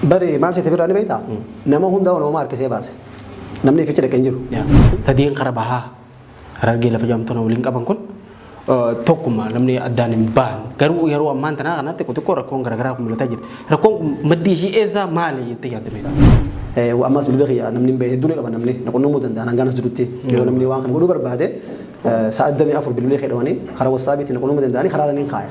bari maal seete birraa ni beektaa nama hunda onoo maarkisee baase namni ificha dhaqan jiru. Tadiin karaa bahaa harargee lafa jaamtona waliin qaban kun tokkuma namni addaan hin baan garuu yeroo ammaan tanaa kanatti xiqqoo rakkoon garaagaraa kun mul'ataa jirti. Rakkoon maddii ishii eessaa maali jettee yaadame? Ammas bilbila kiyyaa namni hin beekne hedduu ni qaba namni naqunnamuu danda'an hangaan as jirutti yoo namni waan kana godhuu barbaade sa'a 24 bilbila kee dhawanii karaa wassaabiitti naqunnamuu danda'anii karaa laniin kaaya.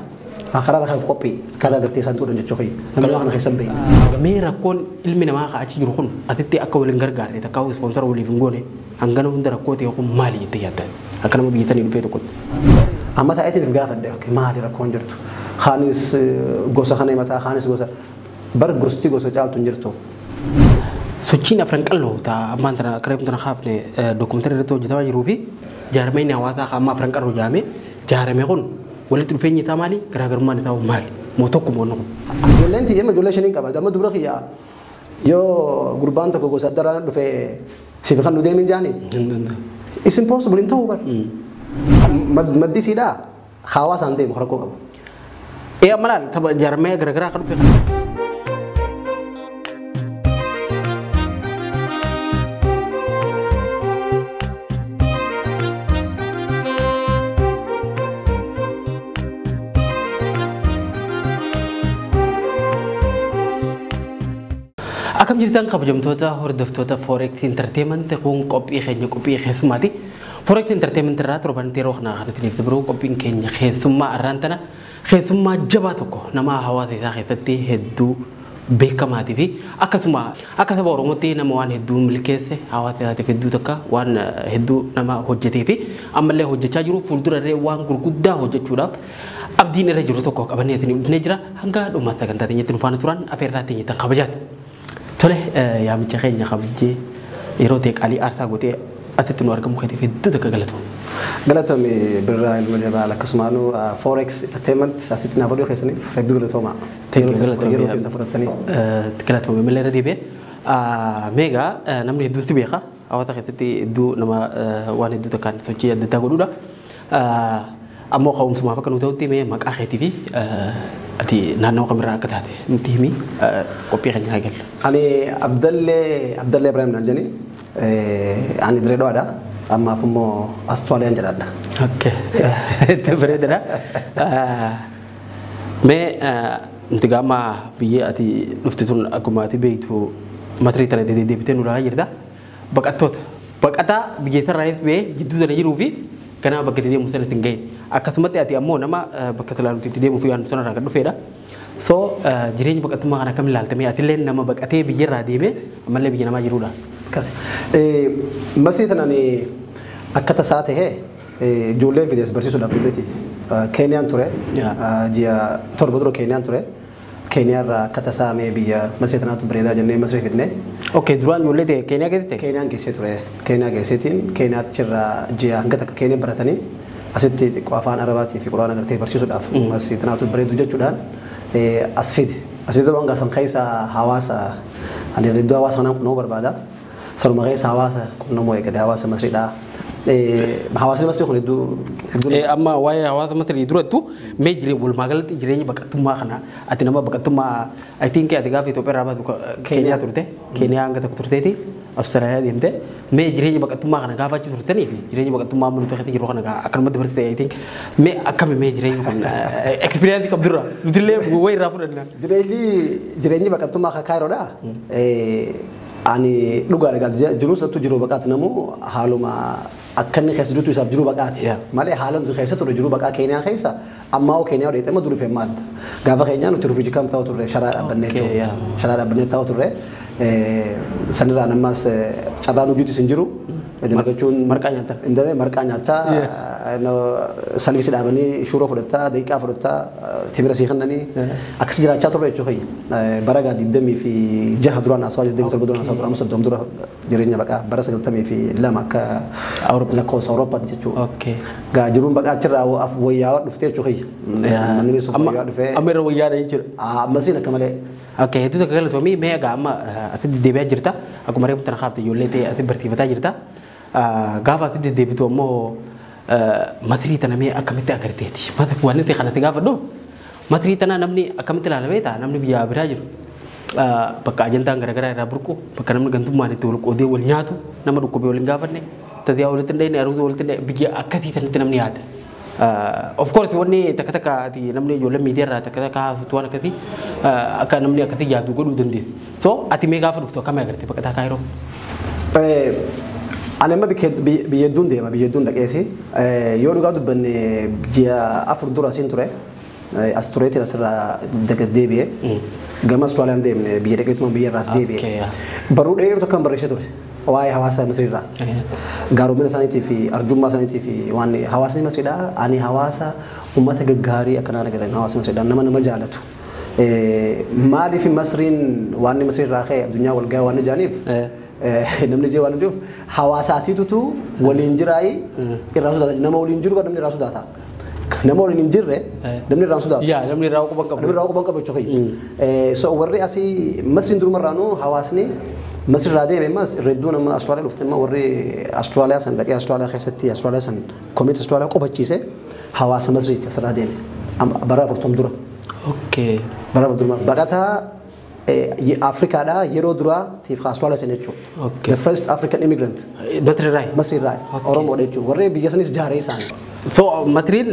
Karaa lafa qophii kadaa gartee isaan godhan jechuu kiyya namni waan kana keessa hin beekne. Mee rakkoon ilmi namaa achi jiru kun asitti akka waliin gargaarre takkaa ispoonsara waliif hin goone hangana hunda rakkoo ta'e kun maali jettee yaadda? Akka nama biyyatanii dhufee tokko. Amma taa'eetiif gaafadhe maali rakkoon jirtu? Kaanis gosa kana himataa kaanis gosa bar gosti gosa caaltu hin jirtu. Sochiin afran qalloo ta'a ammaan tana kareefu tana haafne dookumentari irratti hojjetamaa jiruu fi jaarmeen hawaasaa amma afran qalloo jaame jaarame kun walitti dhufeenyi isaa maali? Garaagarummaan isaa maali? Moo tokko moo noqo? Ijoolleen tiyyama ijoollee shaniin qaba. Amma dubra kiyyaa yoo gurbaan tokko gosa addaraan dhufee siif kan nu deemin jaani. It's impossible hin ta'uu bar. Maddisiidhaa hawaasaan ta'e muka rakkoo qabu. Amma laal tapha jaarmee garaagaraa kan dhufee. Akkam jirtan kabajamtoota hordoftoota Forex Entertainment kun qophii keessummaati. Forex Entertainment irraa torban yeroo kana kanatti dabruu qophiin keenya keessummaa irraan tana keessummaa jabaa tokko nama hawaasa isaa keessatti hedduu beekamaatii fi akkasuma akka saba Oromootti nama waan hedduu milkeesse hawaasa isaatiif hedduu takka waan hedduu nama hojjetee fi ammallee hojjechaa jiru fuuldurarree waan gurguddaa hojjechuudhaaf abdiin irra jiru tokko qabannee dhufnee jira hanga dhuma sagantaa teenyatti nu faana turan afeerraa teenyatti kabajaati. Tole yaamicha keenya kabajee yeroo ta'e qaalii aarsaa gootee asitti nu argamu keetiif hedduu takka galatoom. Galatoomii birraa ilma jabaa akkasumaanuu Forex Entertainment asitti naaf oduu keessaniif hedduu galatooma. Yeroo keessa fudhatanii. Galatoomii malee irra deebi'ee meegaa namni hedduutti beeka hawaasa keessatti hedduu nama waan hedduu takkaan sochii adda addaa godhuudha. Ammoo ka'umsumaaf akka nu ta'utti mee maqaa keetii fi ati naannoo kamirraa akka taate nutti himi qophii keenya haa gallu. Ani Abdallee Ibrahim naan jedhani ani Direedoodha ammaaf immoo Austraaliyaan jedhadha. Okkee itti bareedadha. Mee nuti gaama biyya ati dhufti sun akkuma ati beektu matarii tana deebitee nu rahaa jirta. Baqataa biyya irraa ba'ee jidduu sana jiruu fi kanaa bakka itti deemu sanatti hin gahin. Akkasumatti ati ammoo nama bakka talaaluutti itti deemuu fi waan sanarraa kan dhufedha. So jireenya baqattummaa kana kam ilaaltame atillee nama baqatee biyyarraa deemee ammallee biyya namaa jirudha. Akkasi. Masii tanaan akka tasaa tahee ijoolleen fidees barsiisuudhaaf dubbeti. Keeniyaan ture. Ji'a torba dura Keeniyaan ture. Keeniyaarraa akka tasaa mee biyya masii tanaatu bareedaa jennee masii fidnee. Okay, duraan ijoollee ta'e Keeniyaa keessatti? Keeniyaan keessee ture. Keeniyaa keesseetiin Keeniyaachirraa ji'a hanga takka Keeniyaa baratanii asitti xiqqoo afaan Arabaatii fi Quraana agartee barsiisuudhaaf masii tanaatu bareedu jechuudhaan as fide. As fide waan gaasan keessa hawaasa ani hedduu hawaasa kanaan qunnamuu barbaada. Saruma keessa hawaasa qunnamuu eegale hawaasa masriidhaa. Hawaasni masrii kun hedduu amma waa'ee hawaasa masrii durattu mee walumaa galatti jireenya baqattummaa kana ati nama baqattummaa I think ati gaafa Itoophiyaa irraa baatu Keeniyaa turte Keeniyaa hanga tokko turteeti Awustiraaliyaa deemte mee jireenya baqattummaa kana gaafa achi turtanii fi jireenya baqattummaa amma nuti keessatti jiru kana akkanumatti barsiiste I think mee akkami mee jireenyi kun experience qabdurra nutillee wayi irraa fudhanna. Jireenyi baqattummaa akka Kaayiroodha. Ani dhugaadha jiruus lattuu jiru baqaati namu haaluma akka inni keessa jirtu isaaf jiru baqaati. Malee haala nuti keessa ture jiru baqaa Keeniyaa keessa ammaa Keeniyaa dheedhama duri fee maadda. Gaafa keenyaa nuti rufiji kam ta'u turre sharaa dhaabbannee ta'u turre sanirraan ammas carraan hojiitis hin jiru. Marqaa nyaataa salgisi dhaabanii shuroo fudhattaa daqiiqaa fudhattaa timira sii kennanii akkasii jiraachaa turre jechuudha. Bara 26 duraan asoo 27 duraan asoo duraan 30 dura jireenya baqaa bara 92 akka lakkoofsa Awurooppaatti jechuudha. Gaa jiruun baqaa achirraa wayyaa dhuftee jechuudha. Namni sun wayyaa dhufee. Amma irra wayyaadha jechuudha. Ammasiin akka malee. Okkee hedduu takka galatoomii mee egaa amma ati deebi'aa jirta akkuma reefu tana kaafte ijoollee ta'e ati barsiifataa jirta. Gaafa ati deebitu ammoo masrii tana mee akkamitti agarteeti? Waan nuti kanatti gaafadhu masrii tana namni akkamitti ilaala beektaa namni biyya biraa jiru bakka ajantaan garaagaraa irraa burqu bakka namni gantummaan itti wal qoodee wal nyaatu nama dhukkubee wal hin gaafanne tadiyaa walitti hin dhayne aruusa walitti hin dhayne biyya akkasii sanatti namni yaada. Of course wanni takka takka namni ijoollee miidiyaa irraa takka takka haasoftu waan akkasii akka namni akkasii yaadu godhuu dandeessi. So ati mee gaafa dhuftu akkam agartee bakka takaa yeroo? Ani amma biyya hedduun deema biyya hedduun dhaqeesi yoo dhugaa dubbanne ji'a 4 dura siin ture as tureetiin asirraa deebi'ee gama Austraaliyaan deemne biyya dhaqeetuma biyya irraas deebi'ee barruu dheeraa tokko kan barreessee ture waa'ee hawaasa Masriirraa gaaromina isaaniitii fi arjummaa isaaniitii fi waan hawaasni Masriidhaa ani hawaasa uummata gaggaarii akkanaa nagaran hawaasni Masriidhaa nama jaalatu maaliif Masriin waan Masriirraa ka'e addunyaa wal gahaa waan jaaniif namni jee waan jiruuf hawaasaatiitu waliin jiraayi irraa sodaata nama waliin jiru namni irraa sodaata nama waliin hin jirre namni irraa sodaata yaa namni irraa quban qabu namni irraa quban qabu jechuudha so warri asii Masriin durumarraanuu hawaasni Masriirraa deeme mas redduu nama Austraaliyaa dhufte amma warri Austraaliyaa san dhaqee Austraaliyaa keessatti Austraaliyaa san koomiti Austraaliyaa qubachiise hawaasa Masriiti asirraa deeme bara 40 dura bara 40 dura baqataa Africa da yeroo dura tiif Australia sen jechuudha. The first African immigrant. Masriirraa Oromoo jechuudha. Warri biyya sanis jaaree isaan. So Masriin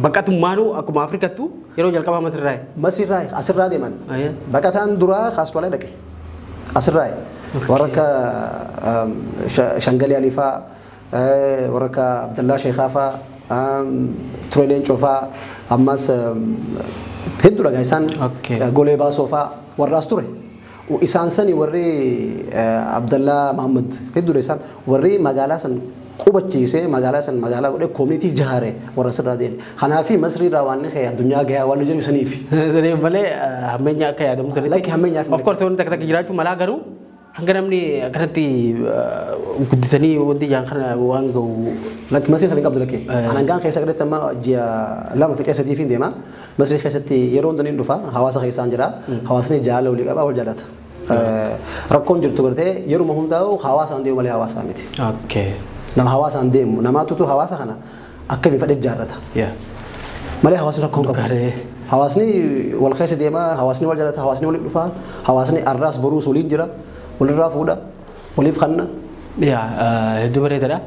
baqatummaanuu akkuma Afrikattu yeroo jalqabaa Masriirraa asirraa deeman. Baqataan dura Australia dhaqe. Asirraa warra akka Shangalii Alifaa warra akka Abdallaa Sheekhaa fa'aa Tureeleen Cofaa ammas hedduu dhagaa isaan golee baasoo fa'aa warraas ture. Isaan sani warri Abdallaa Mahammad hedduudha isaan warri magaalaa san qubachiisee magaalaa san magaalaa godhee koomunitii jaaree warra sirraa deeme. Kanaafi Masriirraa waan ni addunyaa gahaa waan jedhu saniif. Saniif malee hammeenya akka yaadamu sanitti. Lakki hammeenyaaf. Of course wanti takka takka jiraachuu malaa garuu hanga namni akkanatti guddisanii wanti jaan kana waan gahu. Lakki Masriin sanii qabdu lakkee. Anangaan keessa gadatti amma ji'a 2 fi keessatti fi deema. Masrii keessatti yeroo hundanii dhufa hawaasa keessaan jira. Hawaasni jaalala walii qaba wal jaalata. Rakkoon jirtu gartee yeruma hundaa'u hawaasaan deemu malee hawaasaa miti. Nama hawaasaan deemu namaatutu hawaasa kana akkamiin fedhe jaarrata. Malee hawaasni rakkoon qabu. Hawaasni wal keessa deema, hawaasni wal jaalata, hawaasni waliin dhufa, hawaasni arraas boruus waliin jira, walirraa fuudha, waliif kanna. Hedduu bareedaadha.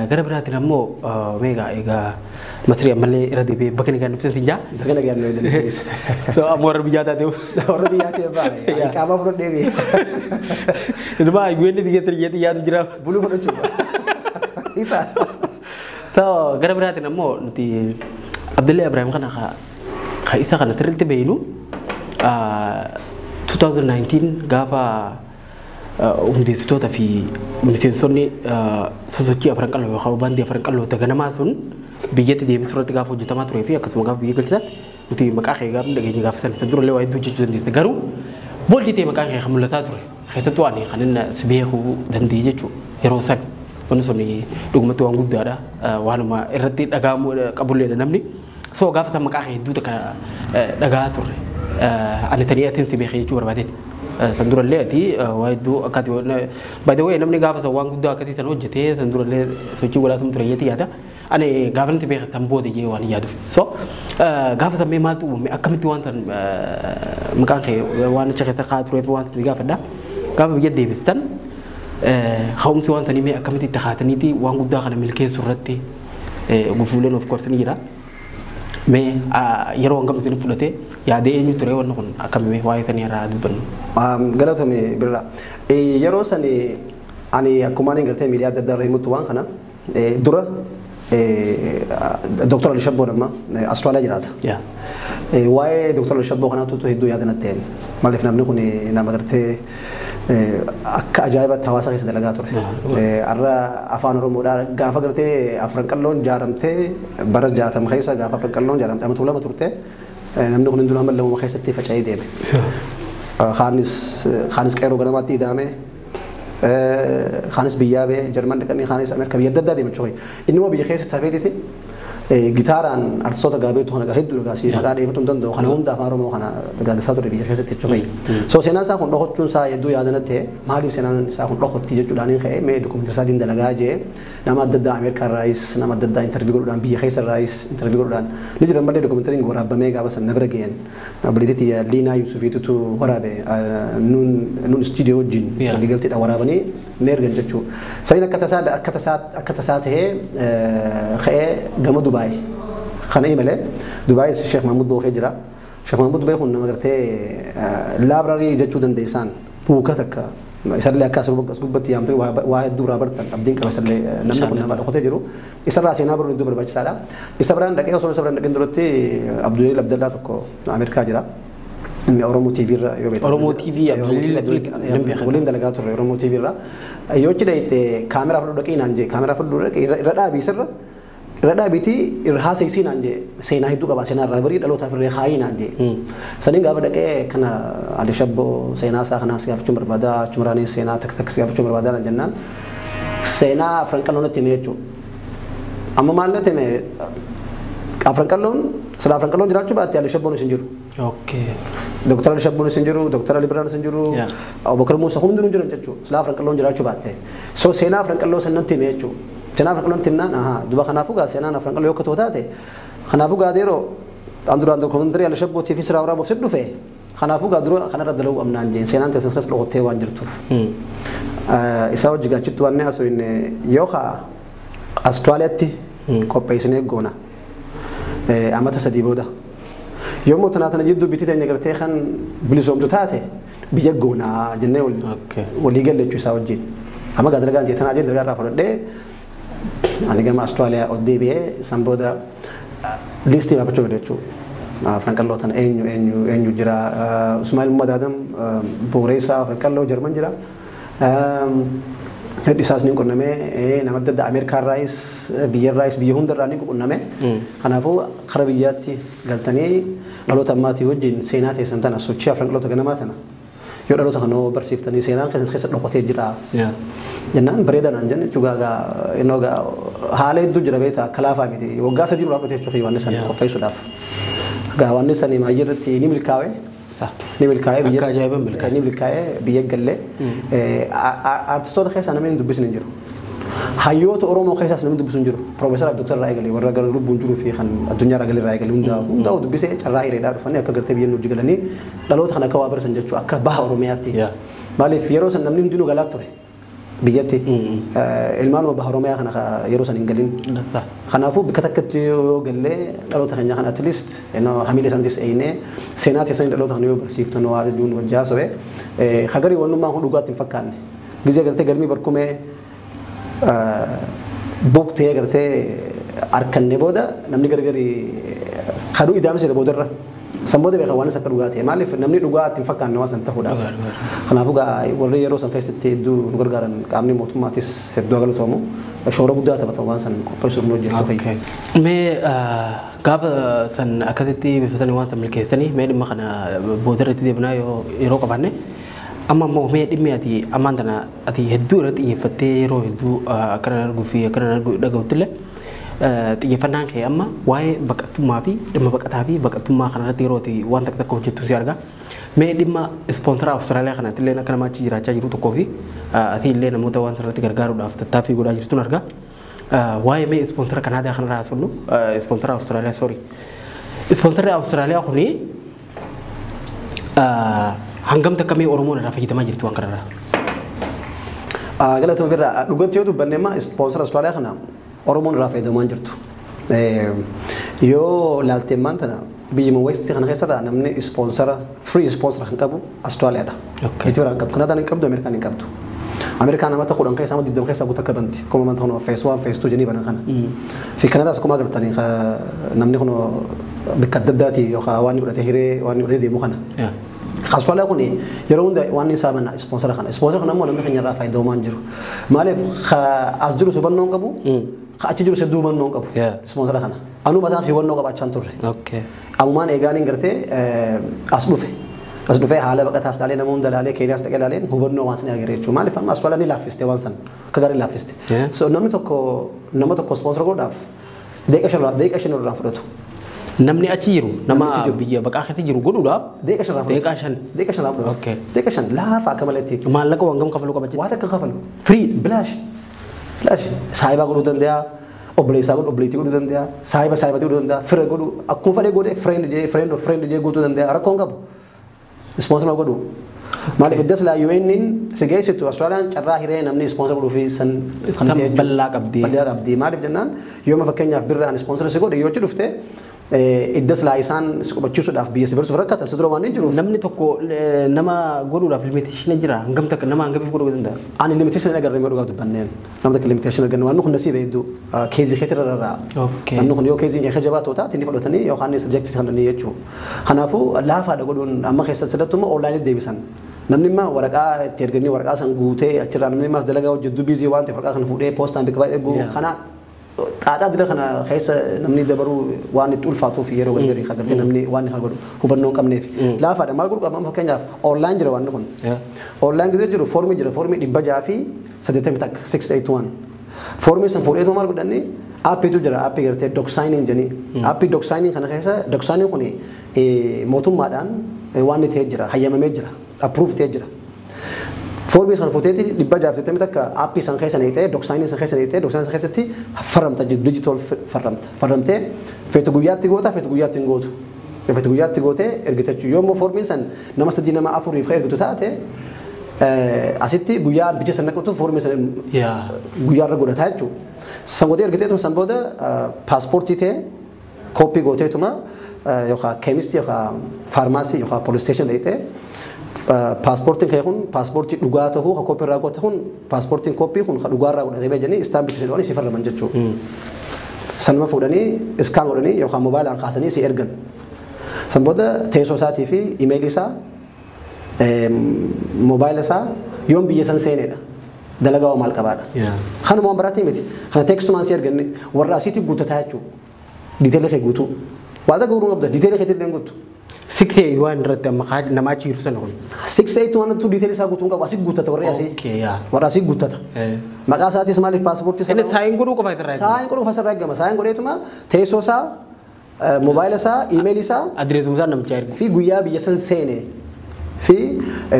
Gara biraatiin ammoo meegaa egaa Masrii ammallee irra deebi'ee bakka nagaan dhuftan siin jaa. Bakka nagaan nu eedanis. Ammoo warra biyyaa taatee. Warra biyyaa ta'e baay'ee. Qaama fudhadhee biyya. Ilma ayyuun xiyyeetti yaadu jira. Buluu fudhachuudha. Gara biraatiin ammoo nuti Abdullee Ibrahim kana isa kana tirritti beeynu 2019 gaafa hundeessitoota fi miseensonni sosochii afran qalloo yookaan baandii afran qalloo daganamaa sun biyyatti deebisuu irratti gaafa hojjetamaa turee fi akkasuma gaafa biyya galchisan nuti maqaa kee gaafa dhageenya gaafa san durallee waa hedduu jechuu dandeessa garuu boolli ta'e maqaa kee kan mul'ataa ture keessattuu ani kan inni si beekuu danda'e jechuu yeroo san wanni sun dhugumatti waan guddaadha waanuma irratti dhagahamuu qabulleedha namni so gaafa san maqaa kee hedduu takka dhagaa turre ani tanii atiin si beekee jechuu barbaadeeti. Sandurallee ati waa hedduu akkati by the way namni gaafa san waan guddaa akkati san hojjetee sandurallee sochii godhaatum ture yeeti yaada ani gaafa nanti beekatan booda jee waan yaaduuf so gaafa san mee maaltu uumame akkamitti waan san maqaan kee waan achi keessa kaa tureef waan san gaafadha gaafa biyya deebistan haumsi waan sanii mee akkamitti itti haataniiti waan guddaa kana milkeessuu irratti gufuuleen of course ni jira mee yeroo hangam isin fudhate yaadee eenyu ture wanni kun akkamii waa'ee sanii irraa dubbannu. Galatoomi birra yeroo sani ani akkuma ani gartee miidiyaa adda addaa irra himutti waan kana dura Dr. Ali Shabboo amma Austraaliyaa jiraata. Waa'ee Dr. Ali Shabboo kanaatu hedduu yaada natti ta'e maaliif namni kun nama gartee akka ajaa'ibatti hawaasa keessa dalagaa ture. Har'a afaan Oromoodhaa gaafa gartee afran qalloon jaaramtee bara 60 keessa gaafa afran qalloon jaaramtee amma 2 turte namni kun hunduu hamma lamuma keessatti faca'ee deeme. Khaanis qeeroo ganamaatti ida'ame khaanis biyyaa bee Jarman dhaqanii khaanis Ameerika biyya adda addaa deeme jechuudha. Inni immoo biyya keessa tafeetiti gitaaraan artistoota gaabeetu kana hedduu dhagaasii maqaa dheeffatu hin danda'u kana hunda afaan oromoo kana dagaagisaa ture biyya keessatti jechuudha. So seenaan isaa kun dhokachuun isaa hedduu yaadanatti ta'e maaliif seenaan isaa kun dhokotti jechuudhaan hin ka'e mee dokumentari isaatiin dalagaa jee nama adda addaa Ameerikaa irraayis nama adda addaa intarvii godhuudhaan biyya keessa irraayis intarvii godhuudhaan ni jiran malee dokumentariin waraabamee gaafa san na bira ga'een obboleettii Liinaa Yusufiitutu waraabe nuun istuudiyoo wajjin waliigalteedhaan waraabanii ni ergan jechuudha. Saniin akka tasaa ta'ee ka'ee gama Dubaay kana imalee Dubaay Sheekh Mahmud Bookee jira. Sheekh Mahmud Bookee kun nama gartee laabrarii jechuu dandeessan buuka takka isarlee akka as gubbatti yaamtee waa hedduu irraa bartan abdiin qaba isarlee namni kun nama dhokotee jiru isarraa seenaa baruun iddoo barbaachisaadha. Isa biraan dhaqee osoo isa biraan dhaqeen duratti Abdullee Abdallaa tokko Ameerikaa jira. Inni Oromoo TV irra yoo beektan. Oromoo TV Abdullee waliin dalagaa turre Oromoo TV irra yoo cidha itti kaameraa fudhu dhaqee naan jee kaameraa fudhu dhaqee irra dhaabii sirra irra dhaabiti irra haasa'isii naan jee seenaa hedduu qaba seenaa irraa barii dhalootaaf irree haayii naan jee saniin gaafa dhaqee kana Ali Shabboo seenaa isaa kanaas gaafachuun barbaada Chumraanis seenaa takka gaafachuun barbaada naan jennaan seenaa Afranqalloonatti himee jechuudha amma maal natti himee Afranqalloon sila Afranqalloon jiraachuu baatte Ali Shabboon isin jiru. Doktor Ali Shabboon isin jiru Doktor Ali Biraan isin jiru Abubakar Muusaa hundinuu jiran jechuudha sila Afranqalloon jiraachuu baatte so seenaa Afranqalloo sanatti himee jechuudha. Seenaa Afranqalloon timnaan duba kanaafuu gaa seenaan Afranqalloo yoo taate kanaafuu gaa deeroo duraan dokumentari Ali Shabbootii fi siraa waraabuuf dhufe kanaafuu gaa dura kanarra dalaguu amnaan jeen seenaan teessan keessa dhokottee waan jirtuuf. Isaa hojii gaachitti waan asoo inni yoo Austraaliyaatti qopheessinee goona amata 3 booda yommuu tana jidduu bitii teenya gartee kan bilisoomtu taate biyya goonaa jennee walii galle jechuu isaa wajjin amma gaa dalagaan jeetanaa jee dalagaa irraa fudhadhee ani gama Austraaliyaa ol deebi'ee san booda liistii baafachuu gad jechuudha. Afranqalloo tana eenyu jira Usmaa'il Muhammad Adam Booreessaa Afranqalloo Jarman jira. Isaas ni qunnamee nama adda addaa Ameerikaa irraayis biyya hunda irraa ni qunnamee kanaafuu kara biyyaatti galtanii dhaloota ammaatii wajjin seenaa teessan tana sochii Afranqalloota ganamaa tana yoo dhaloota kanoo barsiiftanii seenaan keessa dhokotee jira jennaan bareedanaan jenne jechuudha haala hedduu jira beektaa akka laafaa miti waggaa 3 duraaf dhotee jechuudha waan isaan qopheessuudhaaf waan isaan maayii irratti ni milkaa'e ni milkaa'ee biyya galee artistoota keessaa namni hin dubbisin hin jiru. Hayyoota Oromoo keessaas namni dubbisu hin jiru. Profeesar Dr. Raayigalee warra gara lubbuun jiruu fi kan addunyaa Raayigalee Raayigalee hundaa dubbisee carraa hiriiraa dhufanii akka gartee biyya nuti galanii dhaloota kana akka waa barsan jechuudha akka baha Oromiyaatti. Maaliif yeroo san namni hundinuu galaa ture. Biyyatti ilmaanuma baha Oromiyaa kana yeroo san hin galin. Kanaafuu bakka takkatti yoo gallee dhaloota keenya kana at least hamilee sanattis eeynee seenaa teessanii dhaloota kana yoo barsiiftan waa jechuun wajjaa sobe hagarii wannummaan kun dhugaatti hin fakkaanne. Gizee gartee galmii barkumee buuktee gartee harkanne booda namni gargari kaduu idaamsee boodarra samboota beekan waan akka dhugaa ta'e maaliif namni dhugaa ittiin fakkaanne waan san ta'uudhaaf kanaafuu warri yeroo san keessatti hedduu nu gargaaran qaamni mootummaatis hedduu galatoomu shoora guddaa taphatan waan san qopheessuuf nu hojjetu ta'e. Mee gaafa san akkasitti bifatanii waan san milkeessanii mee dhimma kana boodarratti deebinaa yeroo qabaanne amma immoo mee dhimmi ati ammaan tana ati hedduu irratti xiyyeeffattee yeroo hedduu akkana arguu fi akkana dhaga'uttillee xiyyeeffannaan kee amma waa'ee baqattummaa fi dhimma baqataa fi baqattummaa kanarratti yeroo ati waan takka takka hojjettu si argaa. Mee dhimma ispoonsara Awustiraaliyaa kanatti illee akka namaatti jiraachaa jiru tokkoo fi ati illee namoota waan sanarratti gargaaruudhaaf tattaaffii godhaa jirtuun argaa. Waa'ee mee ispoonsara Kanaadaa kanarraa haasofnu ispoonsara Awustiraaliyaa sori. Ispoonsarri Awustiraaliyaa kuni hangam takka mee Oromoon irraa fayyadamaa jirtu waan kanarraa. Galatoomaa birraa dhugatti yoo dubbanne immoo ispoonsara Awustiraaliyaa kana Oromoon irraa fayyadamaa jirtu. Yoo laaltee maantana biyyuma West kana keessaa namni ispoonsara free sponsor kan qabu Awustiraaliyaadha. Itoophiyaan qabdu Kanadaan hin qabdu Ameerikaan hin qabdu. Ameerikaan namatti kudhan keessaa amma 20 keessaa guutuu akka banti. Kuma manta hono phase 1 phase 2 jenii bana kana. Fi Kanadaas kuma agartanii namni hono bakka adda addaati yookaan waan godhatee hiree waan godhatee deemu kana. Awustiraaliyaa kun yeroo hunda waan isaa banna ispoonsara kana. Ispoonsara kana immoo namni keenya irraa fayyadamaa jiru. Maaliif as jiru hubannoon qabu achi jiru sedduu hubannoon qabu ispoonsara kana. Anuu mataan hubannoo qabaachaan turre. Ammaan eegaan gartee as dhufe. As dhufee haala baqataas dhaalee namoonni dalaalee Keeniyaas dhaqee ilaalee hubannoo waan san argate jechuudha. Maaliif amma Awustiraaliyaa ni laaffiste waan san akka gaarii laaffiste. So nama tokko ispoonsara godhaaf Deeqa shan irraa fudhatu. Namni achi jiru nama biyya baqaa keessa jiru godhuudhaaf Deeqa shan irraa fudhatu. Deeqa shan irraa fudhatu. Okay. Deeqa shan laafa akka malatti. maallaqa wangam kafaluu qaba jechuudha. Waan akka kafalu. Free bilaash. Bilaash. Saayibaa godhuu danda'a. Obboleessaa godhu obboleettii godhuu danda'a. Saayibaatii godhuu danda'a. Fira godhu akkuma fedhe godhe friend of friend jee godhuu danda'a. Rakkoon qabu. Ispoonsima godhu. Maaliif iddas laa UN'n si geessitu Austraaliyaan carraa hiree namni ispoonsor godhuu fi san kan bal'aa qabdi. Bal'aa qabdi. Maaliif jennaan yooma fakkeenyaaf birraan ispoonsor si godhe yoo achi dhufte iddas laa isaan si qubachiisuudhaaf biyya si barsuuf rakkatan si dura waan hin jiruuf. Namni tokko nama godhuudhaaf limitation jira hangam takka nama hangamiif godhuu danda'a. Ani limitation agarree mee dhugaa dubbanneen nama takka limitation agarree waan kun nasiib hedduu keezii keetii irraa. Namni kun yoo keeziin eeka jabaa ta'u inni fudhatanii yookaan subjektii sananii jechuudha. Kanaafuu laafaadha godhuun amma keessatti sadattummaa onlaayinii deebisan. Namni immoo waraqaa itti erganii waraqaa san guutee achirraa namni immoo dalagaa hojjetu biizii waan ta'eef waraqaa kana fuudhee poostaan bika baay'ee guu kana xaaxaa dira kana keessa namni dabaruu waan itti ulfaatuuf yeroo gargarii agartee namni waan kana godhu hubannoo hin qabneef laafaadha maal godhu qaba fakkeenyaaf onlaayinii jira waan kun onlaayinii gidee jiru foormii jira foormii 680 takka 681 foormii san fuudheetu maal godhanni aappiitu jira aappii gartee doksaayiniin jedhanii aappii doksaayiniin kana keessa doksaayiniin kun mootummaadhaan waan inni ta'ee jira hayyamamee jira approved ta'ee jira. Foormii san fuuteeti 680 takka aappii san keessa neetee doksaayinii san keessa neetee doksaayinii san keessatti farramta digital farramta farramtee feetu guyyaatti goota feetu guyyaatti hin gootu. Feetu guyyaatti gootee ergitachuu yommuu foormiin san nama 3 nama 4 ergitu taate asitti guyyaa bicha san naqatu foormii san guyyaarra godhataa jechuudha. San godhee ergiteetuma san booda paaspoortii ta'e kooppii gooteetuma yookaan keemistii yookaan faarmaasii yookaan police station dhayitee paaspoortiin kee kun paaspoortii dhugaa ta'uu ka kooppii irraa goote kun paaspoortiin kooppii kun ka dhugaa irraa godhatee beekanii istaambii si godhanii si farraman jechuudha. Sanuma fuudhanii iskaan godhanii yookaan moobaayilaan kaasanii si ergan. San booda teessoo isaatii fi imeelii isaa mobaayila isaa yoom biyya san seenedha. Dalagaa maal qabaadha. Kanuma waan biraatti miti. Kana teekstumaan si erganne warra asiitti guuttataa jechuudha. Diiteelii kee guutuu. Waan akka guutuu qabda diiteelii keetti illee guutu. 6 waan irratti amma nama achi jiru sana kun. 6 waan tu diiteelii isaa guutuu qabu asii guuttata warri asii. Warra asii guuttata. Maqaa isaatis maaliif paaspoortii isaa. Inni saayin godhuu qofa irraa. Saayin godhuu asirraa eegama. Saayin godheetuma teessoo isaa mobaayila isaa imeelii isaa adreesuma isaa namicha ergu. Fi guyyaa biyya san seene. Fi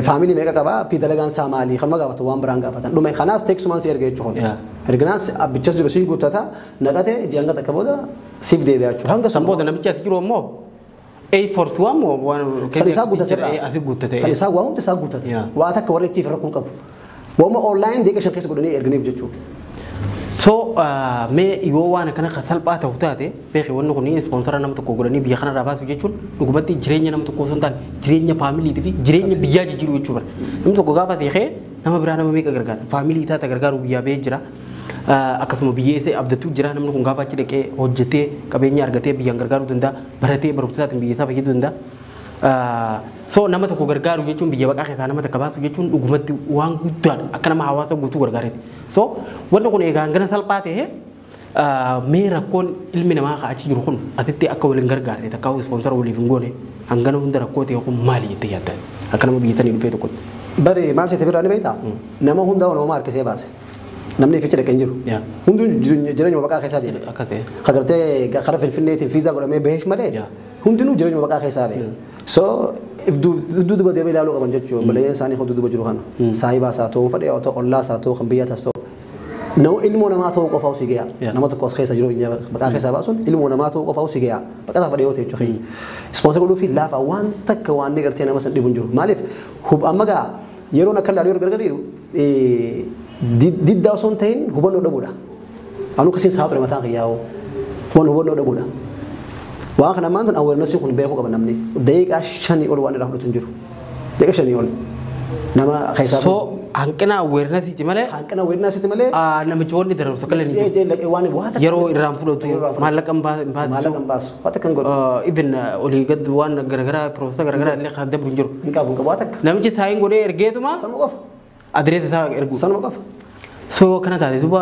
faamilii meeqa qabaa fi dalagaan isaa maali kanuma gaafatu waan biraan gaafatan dhume kanaas teeksumaan si erga jechuudha. Erganaas abbichas jiru si guuttata naqate janga takka booda siif deebi'a jechuudha. Hanga san booda namichi ati jiru ammoo A41 moo waan san isaa guuttate asii guuttate. San isaa waa hundi isaa guuttate. Waa takka warra ittiif rakkoon qabu. Waama onlaayinii deeqa shan keessa godhanii erganiif jechuudha. So mee yoo waan kana salphaa ta'u taate beekii wanni kun ispoonsara nama tokko godhanii biyya kana baasu jechuun dhugumatti jireenya nama tokko osoo hin taane jireenya faamiliitii fi jireenya biyyaa jijjiiruu jechuudha. Namni tokko gaafa ta'ee nama biraa nama meeqa gargaara faamilii taata gargaaru biyyaa ba'ee jira. Akkasuma biyyee isaa abdatu jira namni kun gaafa achi dhaqee hojjetee qabeenya argatee biyyaan gargaaruu danda'a baratee barumsa isaatiin biyya isaa fayyaduu danda'a. So nama tokko gargaaru jechuun biyya baqaa keessaa nama takka baasu jechuun dhugumatti waan guddaadha akka nama hawaasa guutuu gargaareeti. So wanni kun egaa hangana salphaa ta'ee mee rakkoon ilmi namaa achi jiru kun asitti akka waliin gargaarre takka ispoonsara waliif hin goone hangana hunda rakkoo ta'e kun maali jettee yaadda akka nama biyya sanii dhufee tokko. Bari maal seete biraa ni beektaa nama hundaa nama harkisee baase. Namni fiicha dhaqee jiru. Hundi jireenya baqaa keessaa deema. Akka ta'e. Kagartee karaa Finfinneetiin fiizaa godhamee baheef malee hundinuu jireenya baqaa keessaa bahe. So if duuba deemee ilaaluu qaban jechuudha. Balayeen isaanii hojii duuba jiru kana. Saayibaa isaa ta'uu fedhe yoo ta'u ollaa isaa ta'uu kan biyyaa ta'u. Nama ilmoo namaa ta'uu qofa osoo gaya. Nama tokko as keessa jiru baqaa keessaa baasuun ilmoo namaa ta'uu qofa osoo gaya. Baqataa fedhe yoo ta'e jechuudha. Ispoonsara godhuu fi laafa waan takka waan ni gartee nama san dhibu hin jiru. Maaliif amma gaa yeroon akka ilaalu yeroo gargari diddaa osoo hin ta'in hubannoo dhabuudha. Anu kasiin saa ture mataan kiyyaa'oo hubannoo dhabuudha. Waan kana maanta awarenessii kun beekuu qaba namni. Daqiiqaa 5 ol waan irraa fudhatu hin jiru. Daqiiqaa 5 ol nama keessaa. So hanqina awarenessii malee. Hanqina awarenessii malee. Namichi wanni darbu tokko illee ni jiru. Yeroo irraan fudhatu maallaqa hin baasu. Maallaqa hin baasu. Waan takka hin godhu. Ibn olii gad waan garagaraa piroosesa garagaraa illee kan dabru hin jiru. Hin qabu waan takka. Namichi saayin godhee ergeetuma. Sanuma qofa. Adreessa isaa ergu. Sanuma qofa. So kana taate duuba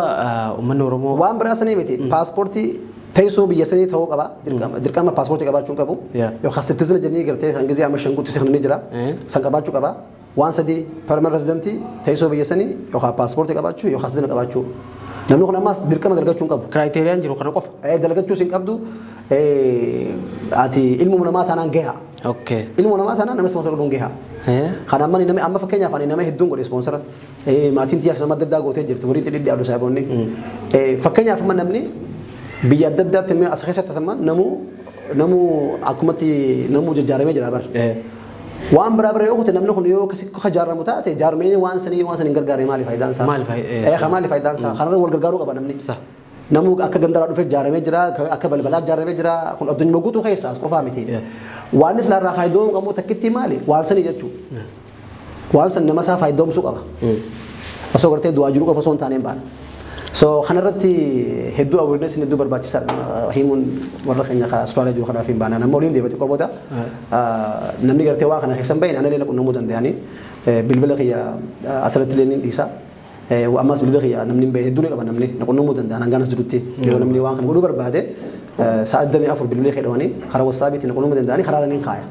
uummanni Oromoo. Waan biraa sanii miti paaspoortii teessoo biyya sanii ta'uu qaba. Dirqama paaspoortii qabaachuu qabu. Yookaan sittizina jennee gartee san gizee amma shanguutti si kan inni jira. San qabaachuu qaba. waan sadii permanent residentii teessoo biyya sanii yookaan paaspoortii qabaachuu yookaan sidina qabaachuu. Namni kun ammas dirqama dalagachuu hin qabu. Kiraayiteriiyaan jiru kana qofa. Dalagachuus hin qabdu ati ilmu namaa taanaan gahaa. Ilmu namaa taanaan nama ispoonsara godhuun gahaa. Kan amma fakkeenyaaf ani nama hedduun godhe ispoonsara. Maatiin tiyyaas nama adda addaa gootee jirti waliin xidhidhi aduu saaboonni. Fakkeenyaaf amma namni biyya adda addaatti as keessatti namuu akkumatti namuu jajjaaramee jira bara. Waan biraa bira yoo kutte namni kun yoo akka jaaramu taate jaarmeen waan sanii gargaaree maali faayidaan isaa? Maali faayidaan isaa? Kanarra wal gargaaruu qaba namni. Namuu akka gandaraa dhufee jaaramee jira akka balbalaa jaaramee jira kun addunyaa guutuu keessaa as qofaa miti. Waan islaarraa faayidoo qabu takkitti maali? Waan sanii jechuudha. Waan san nama isaa faayidoomsuu qaba. Osoo gartee du'aa jiru qofa osoo hin taaneen baana. So kanarratti hedduu awareness hedduu barbaachisaadha. Himuun warra keenya Austraaliyaa jiru kanaaf hin baana. Nama waliin deebate qoboota. Namni gartee waan kana keessan bahin analee qunnamuu danda'anii bilbila kiyya asirratti illee ni dhiisa. Ammas bilbila kiyya namni bahin hedduu ni qaba namni qunnamuu danda'an hangaanas jirutti yoo namni waan kana godhuu barbaade sa'a 24 bilbila kiyya dhawanii karaa WhatsApp-tiin qunnamuu danda'anii karaa ni kaaya.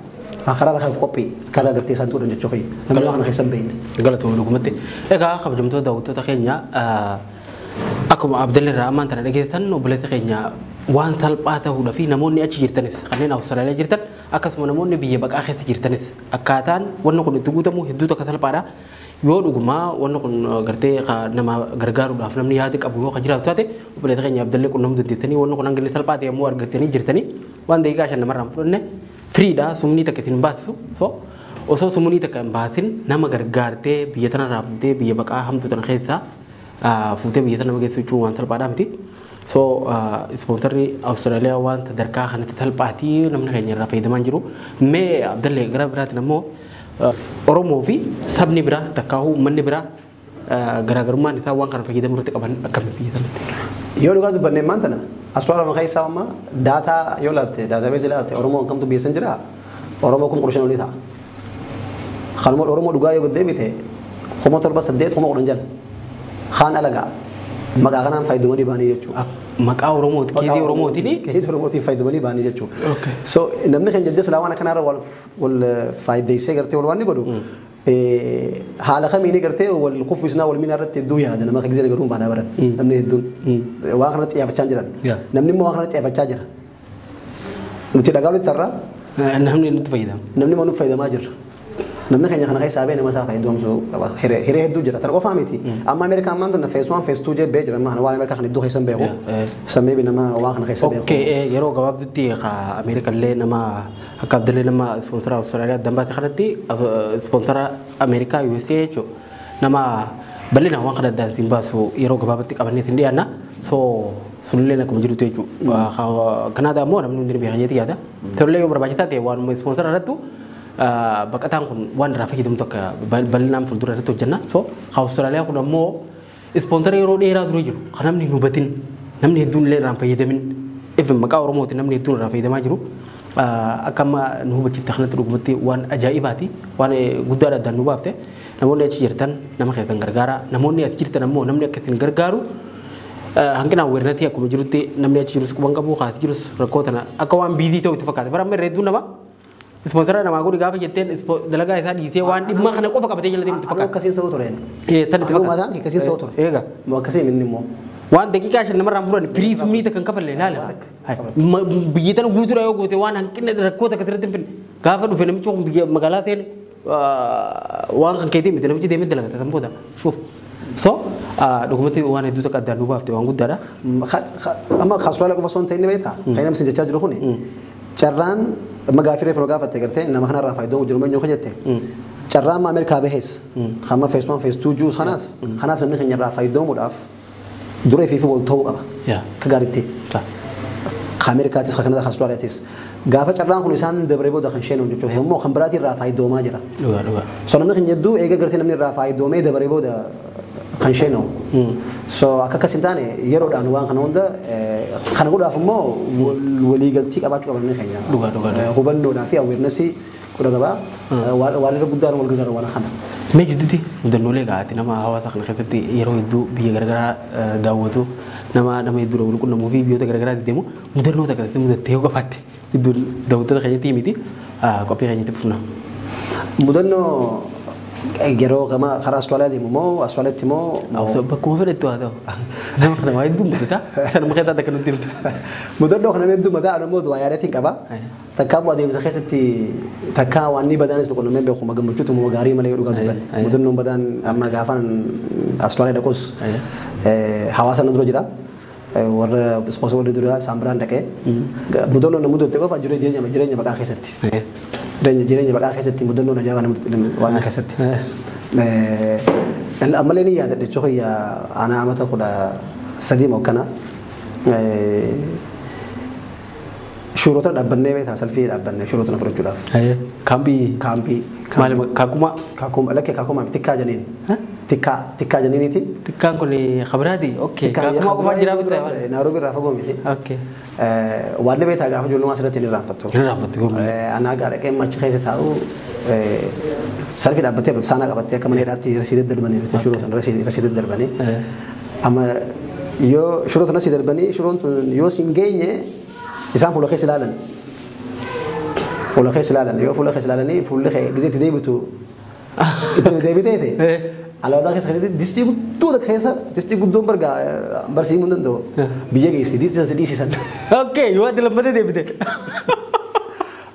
Karaa rakkoo qophii karaa gartee isaan godhan jechuu kiyya. Namni waan kana keessan bahin. Galatoomuu dhugumatti. Egaa kabajamtoota daawwattoota keenya akkuma Abdallee irraa ammaan tana dhageessan obboleessa keenya waan salphaa ta'uudha fi namoonni achi jirtanis kanneen Awustiraaliyaa jirtan akkasuma namoonni biyya baqaa keessa jirtanis akkaataan wanni kun itti guutamu hedduu akka salphaadha. Yoo dhugumaa wanni kun gartee nama gargaaruudhaaf namni yaada qabu yoo jiraatu taate obboleessa keenya Abdallee qunnamuu dandeessanii wanni kun hanga salphaa ta'e immoo argatanii jirtanii waan daqiiqaa 5 namarraan fudhanne firiidha sumnii takka ittiin baasisu. Osoo sumnii takka hin baasin nama gargaartee biyya tanarraa fuutee biyya baqaa hamtuu tana keessaa fuutee biyya tana geessu jechuun waan salphaadhaa miti. So ispoonsarri Awustiraaliyaa waan sadarkaa kanatti salphaatii namni keenya irraa fayyadamaa jiru. Mee Abdallee gara biraatiin ammoo Oromoo fi sabni biraa takkaahu uummanni biraa garaagarummaan isaa waan kana fayyadamuu irratti qaban akkamitti biyya sanatti? Yoo dhugaa dubbannee maan tana Awustiraaliyaa maqaa isaa amma daataa yoo laatte daatabeesii laatte Oromoo kamtu biyya san jira Oromoo kun 15 olii ta'a. Kanuma Oromoo dhugaa yoo deebite 7 jala. Kaan alagaa maqaa kanaan fayyadamanii baanii jechuudha. Maqaa Oromooti keessa Oromootiin keessa Oromootiin fayyadamanii baanii jechuudha. So namni keenya jajja silaa waan akkanarra wal faayideessee gartee wal waan ni godhu haala kamiini gartee wal kuffisnaa wal miinaa irratti hedduu yaada nama kan garuu baanaa baran namni hedduun waan kanatti xiyyeeffachaa jiran namni immoo waan kanatti xiyyeeffachaa jira. Nuti dhagaa walitti irraa namni nutti fayyadama. Namni nutti fayyadamaa jirra. Namni keenya kana keessaa nama isaa fayyadamsuu qaba. Hiree hedduu jira. Tan qofaa miti. Amma Ameerikaan maanta na phase 1 phase 2 jee beejira amma waan Ameerikaa kan iddoo keessan beeku. Sammee nama waan kana keessa beeku. Okay, yeroo gabaabdutti Ameerikaan illee nama akka Abdallee nama ispoonsara Awustiraaliyaa dambaate kanatti ispoonsara Ameerikaa USA jechuudha. Nama bal'ina waan kana addaan siin baasu yeroo gabaabatti qabannee siin dhiyaanna. So sullee akkuma jirutu jechuudha. Kanaadhaa immoo namni hundi beekanyeeti yaada. Tollee yoo barbaachisaa ta'e waan ispoonsara irrattu baqataan kun waan irraa fayyadamu tokko bal'inaan fuuldura irratti hojjenna. So Awustiraaliyaa kun ammoo ispoonsara yeroo dheeraa dura jiru kan namni hin hubatin namni hedduun illee irraan fayyadamin even maqaa Oromooti namni hedduun irraa fayyadamaa jiru. Akka amma nu hubachiifte kanatti dhugumatti waan ajaa'ibaati waan guddaadha addaan nu baafte namoonni achi jirtan nama keessan gargaara namoonni achi jirtan ammoo namni akka isin gargaaru hanqina awareness akkuma jirutti namni achi jirus quban qabu kaas jirus rakkoo tana akka waan biizii ta'u itti fakkaata bara amma hedduun nama ispoonsara namaa godhi gaafa jetteen dalagaa isaa dhiisee waan dhimma kana qofa qabatee jalatti itti fakkaata. Akkasiin sa'u ture. Tan itti fakkaata. Akkasiin sa'u ture. Eega. Akkasiin inni immoo. Waan daqiiqaa 5 namarraan furan firii summii takkan kafalle ilaala. Biyya tana guutuudha yoo goote waan hanqina rakkoo takka irratti hin finne gaafa dhufe namichi kun biyya magaalaa ta'een waan kan keetii miti namichi deemee dalagata kan booda shuuf. So dhugumatti waan hedduu takka addaan nu baafte waan guddaadha. Amma Awustiraaliyaa qofa osoo hin ta'in beektaa kan namni sin jechaa jiru kuni carraan magaafiree firoo gaafatte gartee nama kanarraa fayyadamu jiru meenyoo jette carraan ma Ameerikaa bahees hamma phase 1 phase 2 juus kanaas namni keenya irraa fayyadamuudhaaf duree fi wal ta'uu qaba ka gaaritti ka Ameerikaatis ka Kanaadaa ka Awustiraaliyaattis gaafa carraan kun isaan dabaree booda kan sheenuun jechuudha immoo kan biraatii irraa fayyadamaa jira so namni keenya hedduu eega gartee namni irraa fayyadamee dabaree booda kan sheenuu so akka akkas hin taane yeroodhaan waan kana hunda kana godhaaf immoo waliigaltii qabaachuu qaban namni keenya hubannoodhaa fi awarenessii kudha gabaa waan irra guddaan wal gargaaru waan kana. Mee jidduutti mudannoolee gaa'aati nama hawaasa kana keessatti yeroo hedduu biyya garaagaraa daawwatu nama hedduu wal qunnamuu fi biyyoota garaagaraa deemu mudannoota keessatti mudattee yoo qabaatte hedduu daawwattoota keenyatti miti qophii keenyatti fufna. Mudannoo Yeroo kama karaa Austraaliyaa deemu moo Austraaliyaatti moo Awsa bakkuma fedhettu haa ta'u. Nama kana waa hedduu mudata. Sana muka taata kan nuti himta. mudannoo kana hedduu mataa ammoo du'aa yaadatiin qaba. Takkaa bu'aa deemsa keessatti takkaa waan ni badaanis qunnamee beeku gammachuutu moo gaarii malee dhugaa dubban. Mudannoon badaan amma gaafan Austraaliyaa dhaqus hawaasa na dura jira. Warra sponsor warra dura isaan biraan dhaqee mudannoon na mudatte qofa jireenya baqaa keessatti. Jireenya baqaa keessatti mudannoon ajaa'iba waan keessatti. Ammallee ni yaadadhe jechuudha ana amata kudha sadii moo kana shuurota dhaabbannee beektaa salfii dhaabbannee shuurota na fudhachuudhaaf. Kaampii. Maali kaakuma. Lakkee kaakuma tikkaa janiin. Tikkaa janiiniiti. Tikkaan kun khabiraati. Okay. Kaakuma qofaa jiraa bitaa. Naaroobi irraa fagoo miti. Okay. Waan beektaa gaafa ijoollummaa asirratti hin irraanfattu. Hin irraanfattu. Anaa gaadha qeemma achi keessa taa'u salfii dhaabbattee saanaa qabattee akka maneedhaatti rasiidatti darbanii shuurota rasiidatti darbanii. Amma yoo shuurota nasii darbanii shuuroon tun yoo siin geenye isaan fuula keessa ilaalan. Fuula keessa ilaalan yoo fuula keessa ilaalanii fuulli gizeetti deebitu itti deebiteete. Alaabaa keessa keessatti distii guddoota keessa distii guddoon barsiisuu hin danda'u. Biyya geessi distii san dhiisisan. Okay, yoo adda lammatee deebite.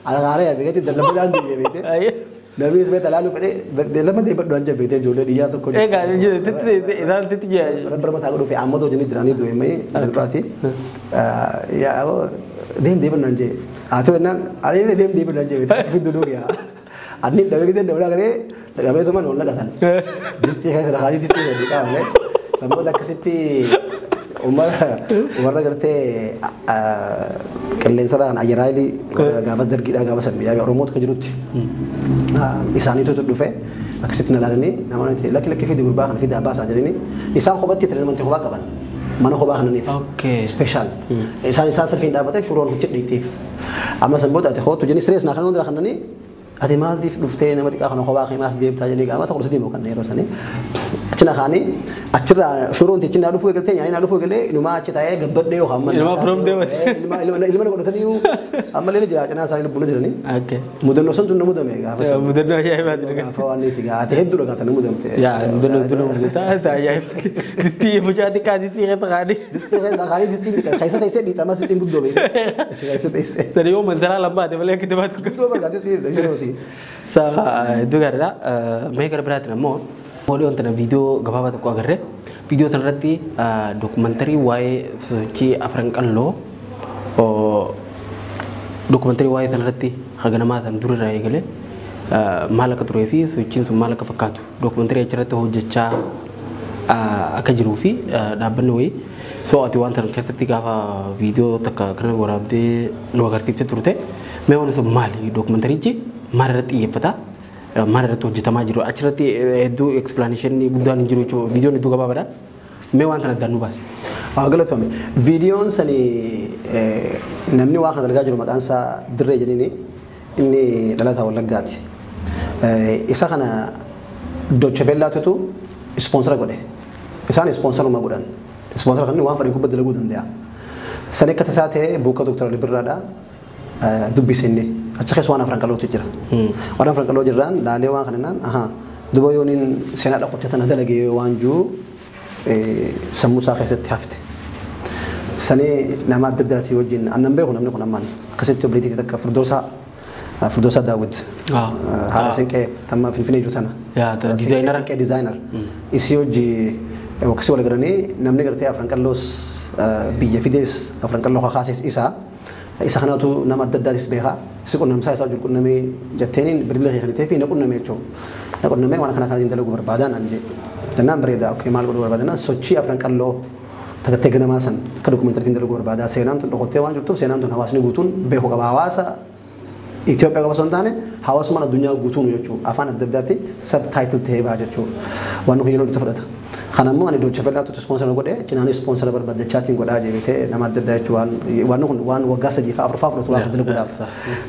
Alaabaa yaabee lammadaan deebite. Namni isbee talaaluu fedhee lama deebadhu an jabbeetee ijoollee dhiyyaa tokko. Egaa isaan titti jira. Bara mataa godhuu fi amma too jennee jiranii du'eemmee duraati. Deebadhu an jee. Haa ta'u jennaan ani deebadhu an jee beektaa fiddu dhugaa. Ani dhabee gisee dabala garee dhagamee tuman ol naqatan. Distii keessa dhaqanii distii sadii qabalee sammuu akkasitti warra gartee qilleensarraan ayyaraayilii gaafa dargiidhaa gaafa san biyyaa Oromoota kan jirutti isaaniitu dhufe akkasitti na ilaalanii namoonni lakki fidi gurbaa kana fidi abbaasaa jedhanii isaan kophatti tireenamantii kophaa qaban mana kophaa kananiif speeshaal isaan salfiin dhaabbatee shuroon hojjedhiitiif amma san booda ati hootu jenni sirees naa kana hundira kannanii ati maaltiif dhuftee nama xiqqaa kana kophaa keemaas deemtaa jedhanii qaama tokko deemu kan yeroo sanii achina kaanii achirraa shuroon tichin naa dhufuu eegaltee nyaanii naa dhufuu eegalee inumaa achi taa'ee gabbadhee yoo hamman ilma firoom deemate ilma na godhatanii ammallee ni jira cinaa isaanii lubbuun jiranii mudannoo santu na mudame gaafa san mudannoo ajaa'ibaati gaafa waan niiti gaate hedduudha gaata na mudamte yaa mudannoo mudataa isa ajaa'iba distii mucaa xiqqaa distii keessa qaanii distii keessa qaanii distii keessa teessee dhiitamaa sittiin guddoo beekte keessa teessee sani yoo manzaraa lambaate malee akka deemaatu guddoo bargaa distii shirooti dugaadha mee gara biraatiin ammoo Moodii tana viidiyoo gabaabaa tokko agarre viidiyoo sanarratti dookumantarii waa'ee sochii afran qalloo dookumantarii waa'ee sanarratti haganamaa san durirraa eegale maal akka turee fi sochiin sun maal akka fakkaatu dookumantarii achirratti hojjechaa akka jiruu fi dhaabbanni wayii soo ati waan sana keessatti gaafa viidiyoo takka kana waraabdee nu agarsiiftee turte mee waan sun maali dookumantarichi maalirratti xiyyeeffata maalirratti hojjetamaa jiru achirratti hedduu ekspilaaneeshinii guddaan hin jiru jechuudha viidiyoon hedduu gabaabaadha mee waan kana addaan nu baase. Galatoome viidiyoon sani namni waa kana dalgaa jiru maqaan isaa Dirree jedhini inni dhalataa Wallaggaati. Isa kana Dochevellaatutu ispoonsara godhe isaan ispoonsaruma godhan ispoonsara kan waan fadhii kubba dalaguu danda'a. Sani akka tasaa ta'e buuka Dooktar Libirraadha dubbisenne achi keessa waan afran qalootu jira. Waan afran qaloo jirraan laalee waan kanaan duba yooniin seenaa dhaqochatan dalagee waan jiru sammuu isaa keessatti hafte. Sani nama adda addaati wajjin annan beeku namni kun ammaan akkasitti obboleettii takka Firdoosaa Daawit haadha Sinqee tamma Finfinnee jiru tana. Sinqee dizaayinar isii hojii akkasii wal agaranii namni gartee afran qalloos biyya fidees afran qalloo kakaasees isa kanatu nama adda addaatis beekaa si qunnamsaa isaa jiru qunnamee jetteeniin bilbila kee kan ta'eef na qunnamee jechuudha. Na qunnamee waan kana kanaatiin dalaguu barbaadaan an jee. Dannaan bareedaa okkee maal godhuu barbaadannaa sochii afran qalloo tagattee ganamaa san akka dokumentariitiin dalaguu barbaadaa seenaan tun dhokottee waan jirtuuf seenaan tun hawaasni guutuun beeku qaba hawaasa Itoophiyaa qaba osoo hin taane hawaasummaan addunyaa guutuun jechuudha afaan adda addaatti sabtaayitil ta'ee baha jechuudha waan kun yeroo itti fudhata. Kanammoo ani Dochevellaatutu ispoonsara godhe cinaanis ispoonsara barbaadachaatiin godhaa jeetee nama adda addaa jechuudha waan kun waan waggaa sadii fa'aa afurfaa fudhatu waan dalaguudhaaf.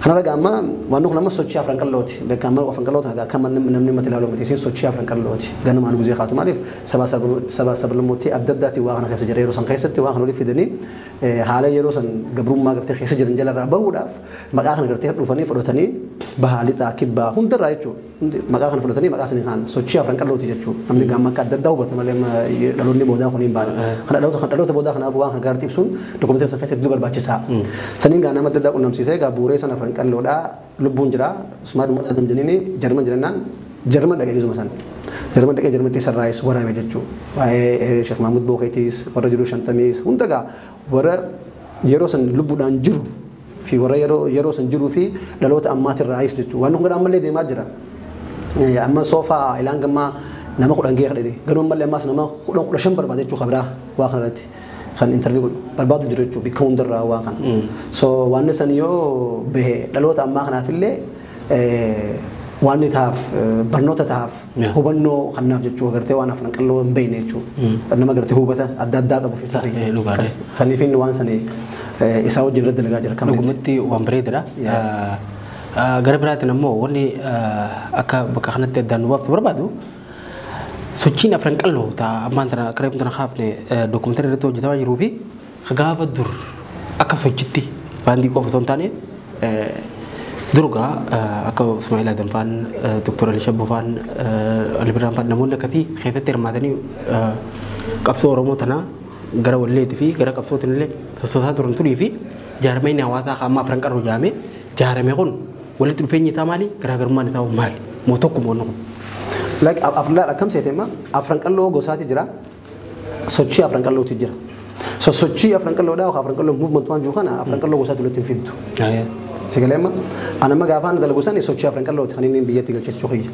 Kanarra gaamma waan kun amma sochii afran qallooti beekamaa afran qalloota akka namni mati ilaaluu miti sochii afran qallooti ganamaan guzee kaatu maaliif sabaa sablammootii adda addaati waa kana keessa jira yeroo san keessatti waa kana olii fidanii haala yeroo san gabrummaa gartee keessa jiran jalarraa bahuudhaaf maqaa kana gartee dhufanii fudhatanii bahaa lixaa kibbaa hundarraa jechuudha. Maqaa kana fudhatanii maqaa sanii kaan sochii afran qallooti jechuudha. Namni gaamma akka adda addaa hubata malee dhaloonni boodaa kun hin baane. Kan dhaloota boodaa kanaaf waan kan gaartii ibsuun dokumentari sana keessatti barbaachisaa. Saniin gaa nama adda addaa qunnamsiisee gaa bu'uuree sana afran qalloodhaa lubbuun jira. Usmaan dhumma adam jedhanii jarman jirannaan jarman dhaqee gisuma sana. Jarman dhaqee jarmatti sarraayis waraabee jechuudha. Waa'ee Sheekh Mahmud Bookeetiis warra jiru shantamiis hunda gaa warra yeroo san lubbuudhaan jiru fi warra yeroo san jiruu fi dhaloota ammaatirraayis jechuudha. Waan kun ammallee deemaa jira. Amma soofaa ilaan gammaa nama 10 gahee kadhate ganuu ammallee ammaas nama 15 barbaade jechuudha biraa waa kanarratti kan interview godhu barbaadu jira jechuudha bikka hundarraa waa kana. So waan san yoo bahe dhaloota ammaa kanaafillee waan taaf barnoota taaf hubannoo kannaaf jechuudha gartee waan afran qalloo hin beekne jechuudha. Nama gartee hubata adda addaa qabu fi saniifin waan sanii isaa wajjin irra dalagaa jira. Dhugumatti waan bareedadha. Gara biraatiin ammoo wanni akka bakka kanatti addaan nu baaftu barbaadu sochiin afran qalloo ta'a ammaan tana kareem tana haafne dokumentari irratti hojjetamaa jiruu fi gaafa dur akka sochitti baandii qofa osoo hin taane durga akka Ismaa'il Adam faan Dr. Ali Shabbo faan Ali Birraan faan namoonni akkasii keessatti hirmaatanii qabsoo Oromoo tanaa gara walleetii fi gara qabsootiin illee sososaa turan turii fi jaarmayni hawaasaa amma afran qalloo jaame jaarame kun walitti dhufeenyi isaa maali garaagarummaan isaa maali moo tokko moo nuku akkam seetema afran qalloo gosaati jira sochii afran qallooti jira sochii afran qalloodhaa afran qalloo movement waan jiru kana afran qalloo gosaati walitti fiddu sigaleema anama gaafaan dalagu san sochii afran qallooti kan inni biyyatti galcheessuu xiyya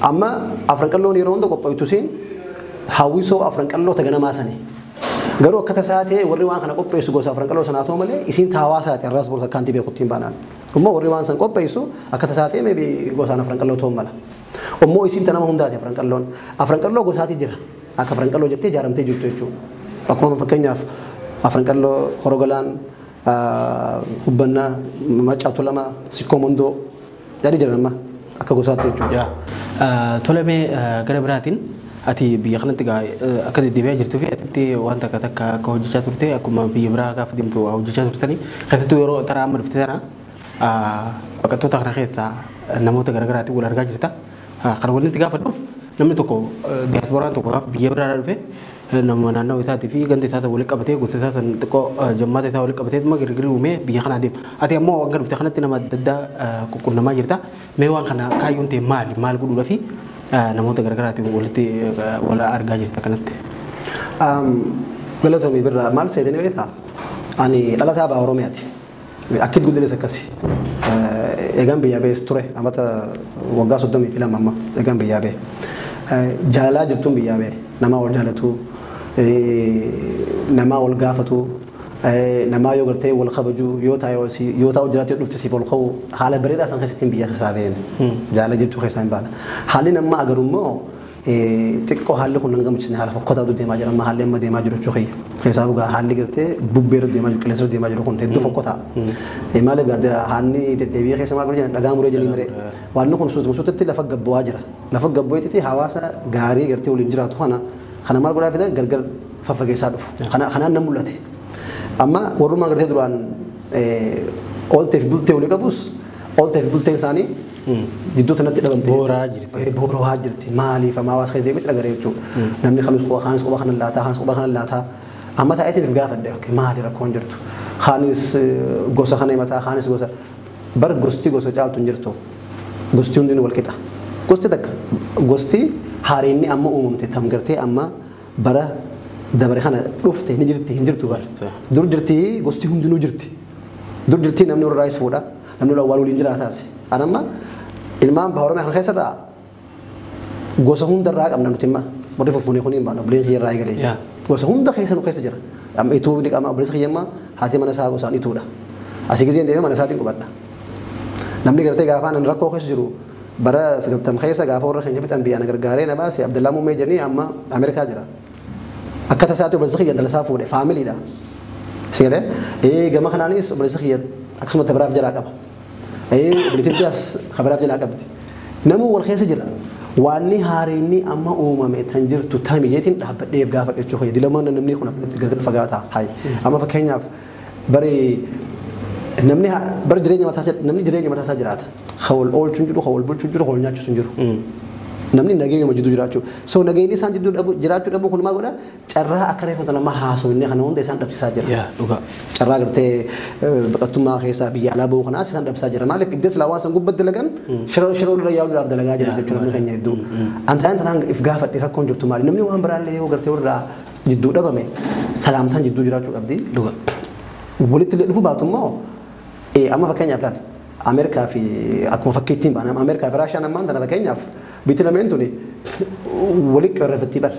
amma afran qalloon yeroo hunda qophooytu siin hawwisoo afran qalloo taganamaa sanii garuu akka tasaatee warri waan kana qopheessu gosa afran qalloo sanaa ta'u malee isiin tawaasaati arraas borsa kanti beekuttiin baanaan ummoo warri waan san qopheessu akka tasaatee meebi gosaan afran qalloo ta'u mala ummoo isiin tanama hundaati afran qalloo gosaati jira akka afran qalloo jettee jaaramtee jirtu jechuudha akkuma fakkeenyaaf afran qalloo horogolaan hubbannaa maccaatu lama sikkoo mondoo yaadi jira nama akka gosaatti jechuudha. Tolemee gara biraatiin ati biyya kanatti akka deddeebi'aa jirtuu fi atitti waan takka takka akka hojjechaa turte akkuma biyya biraa gaafa deemtu hojjechaa turtanii keessattuu yeroo taraa amma dhufte sana baqattoota kana keessaa namoota garaagaraatiin wal argaa jirta. Kan walitti gaafa dhufu namni tokko diyaaspooraan tokko gaafa biyya biraa dhufe nama naannoo isaatii fi ganda isaa walitti qabatee gosa isaa xiqqoo jammaata isaa walitti qabatee dhuma girgirri uumee biyya kana adeema. Ati ammoo hanga dhufte kanatti nama adda addaa quunnamaa jirta. Mee waan kana kaayyoon ta'e maal godhuudha fi namoota garaagaraatiin walitti wal argaa jirta kanatti. Galatoomii birraa maal seetanii beektaa? Ani dhalataa ba'aa Oromiyaati. Akkit guddinnes akkasi. Eegaan biyyaa bees ture amata waggaa 32 amma eegaan biyyaa bee. Jaalalaa jirtuun biyyaa bee nama wal jaalatu nama wal gaafatu nama yoo gartee wal kabaju yoo taa'u jiraatee dhufte siif ol ka'u haala bareedaa san keessatti biyya keessaa been jaalala jirtuu keessaa hin baana. Haalli nama agarummoo xiqqoo haalli kun nan gammachiisne haala fokkotaatu deemaa jira amma haalli amma deemaa jiru jechuu kiyya. Keessaa bugaa haalli gartee bubbee irra deemaa jiru qilleensa irra deemaa jiru kun hedduu fokkotaa. Maaliif gaadda haalli deddeebi'ee keessa maal godhu dhagaa muree jennee miree waan kun suututti lafa gabbu'aa jira. Lafa gabbu'eetti hawaasa gaarii gartee waliin jiraatu kana maal godhaa fida gargar faffageessaa dhufu. Kanaan nan mul'ate. Amma warrummaa gartee duraan oolteef bultee walii qabus oolteef bulteen isaanii jidduu tanatti dhabamtee booraa jirti maaliif amma hawaasa keessa deemee dhagaree jechuudha namni kaanis qophaa kana laataa amma taa'eetiif gaafadhe maali rakkoon jirtu kaanis gosa kana himataa kaanis gosa bar gosti gosa caaltu hin jirtu gosti hundinuu wal qixa gosti takka gosti haareenni amma uumamte tam gartee amma bara dabare kana dhufte ni jirti hin jirtu bar dur jirti gosti hundinuu jirti dur jirti namni warra raayis fuudha namni wal waliin jiraataas anamma ilmaan baa Oromiyaa kana keessarraa gosa hundarraa qabna nuti imma warri fufuunee kun hin baana buleen kiyarraa eegalee gosa hunda keessa nu keessa jira amma ituu dhiqama obboleessa kiyyamma haati mana isaa gosaan ituudha asii gizeen deemee mana isaatiin qubadha namni gartee gaafa nan rakkoo keessa jiru bara 90 keessa gaafa warra keenya bitan biyyaan gargaaree na baase Abdullaa Muumee jedhanii amma Ameerikaa jira akka tasaatti obboleessa kiyya dalasaa fuudhe faamiliidha sigalee gama kanaanis obboleessa kiyya akkasuma tabiraaf jalaa qaba British khabaraaf jalaa qabdi namuu wal keessa jira waanni haareenni amma uumame tan jirtu tamiyeetiin dhaabbadhee gaafa dhechuu hoye dilamaan namni kun akkatti gargar fagaata hay amma fakkeenyaaf bare namni bar jireenya mataa isaa jiraata. Hawal oolchuun jiru, hawal bulchuun jiru, hawal nyaachuun jiru. Namni nageenya ma jidduu jiraachuu. So nageenyi isaan jidduu jiraachuu dhabu kun maal godha? Carraa akka reeffa nama haasofne kana hunda isaan dhabsisaa jira. Carraa gartee baqattummaa keessaa biyya alaa bahuu kanaas isaan dhabsisaa jira. Maaliif iddees laawwan san gubbatti dalagan shiroo irra yaa'uudhaaf dalagaa jira jechuudha namni keenya hedduu. Antaan tanaan if gaafadhe rakkoon jirtu maali? Namni waan biraallee yoo gartee warra jidduu dhabame salaamtaan jidduu jiraachuu qabdi. Walitti illee dhufu baatu immoo amma fakkeenyaaf laal Ameerikaa fi akkuma fakkiittiin baana Ameerikaa fi Raashiyaan ammaan tana fakkeenyaaf biti lameen tuni walitti qarreeffatti bar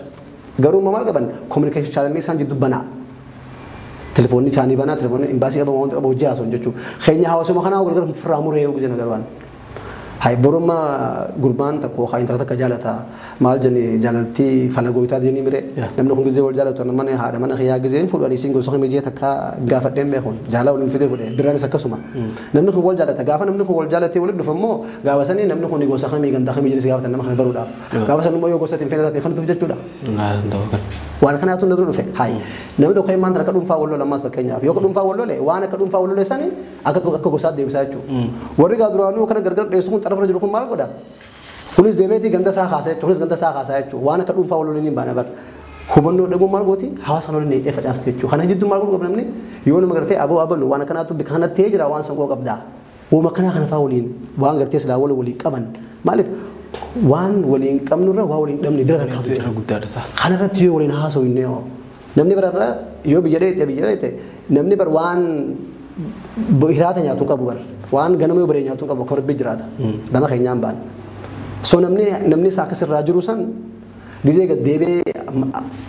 garuu maal qaban communication channel isaan jidduu banaa telefoonni isaanii banaa telefoonni imbaasii qaban waan qabu hojii haasoo jechuudha keenya hawaasuma kanaa wal gargaaru firraa muree yoo gudina garwaan hay boroma gurbaan takko ha intara takka jalata maal jeni jalatti falagoita deni mire namni kun gize wal jalata namni haada mana khiya gize fudani singo soxi meje takka gafadde me khon jala wal fide fude birani sakasuma namni kun wal jalata gafa namni kun wal jalati wal dufamo gawasani namni kun go saxami ganda khami jeni gafata namni baru daf gawasani mo yo go satin fena khanu tuf jettuda wana kana tun nadru fe hay namni do khay man ka dum fa wallo lamas bakenya yo ko dum fa wallo le wana ka dum fa wallo le sani aka go sad de bisachu warri ga duranu kana gargar de sun taraf rajul kun mal goda kunis deebeti ganda saa khasa kunis ganda saa khasa wana ka dum fa wallo ni bana bar hubanno dego mal goti hawasan wala ne e fajas techu khana jiddu mal go namni yono magarte abo abalo wana kana tu bikana tejra wan san go qabda o makana kana fa walin wan garte sala wala wali qaban malif wan walin qamnu ra walin damni dira ka tu dira gudda sa khana rat yo walin haso inne namni barara yo biyade namni bar wan bo hirata nya tu qabu bar wan ganamo bare nya tu qabu kor be jirata dama khenyam ban so namni sa ka sirra jiru san gize ga debe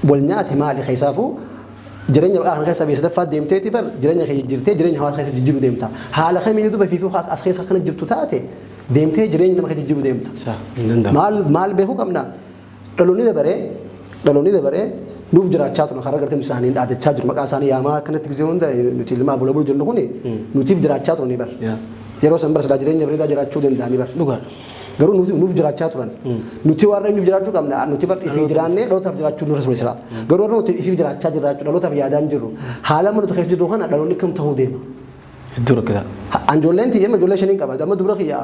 wal nyaati mali khaysafu jirenya akhir khaysa bi sadfa demte ti bar jirenya khay jirte jirenya hawa khaysa jiru demta hala khamini du ba fi khak as khaysa kana jirtu taate demte jirenya nama khay jiru demta mal be hukamna daloni de bare nuf jiraachaa tun khara gartee nusaanii dhaate chaajur maqaa isaanii yaamaa kanatti gisee hunda nuti ilmaa bula bulu jennu kuni nutiif jiraachaa turan bar yeroo san bar sila jireenya bareedaa jiraachuu danda'anii bar garuu nuuf jiraachaa turan nuti warra nuuf jiraachuu qabna nuti bar ifi jiraannee dhalootaaf jiraachuu nurra ture sila garuu warra nuti ifi jiraachaa jiraachuu dhalootaaf yaadaan jirru haala mana nuti keessa jirru kana dhaloonni kam ta'uu deema dura kada anjoolleen tiyya ijoollee shaniin qaba amma dubra kiyya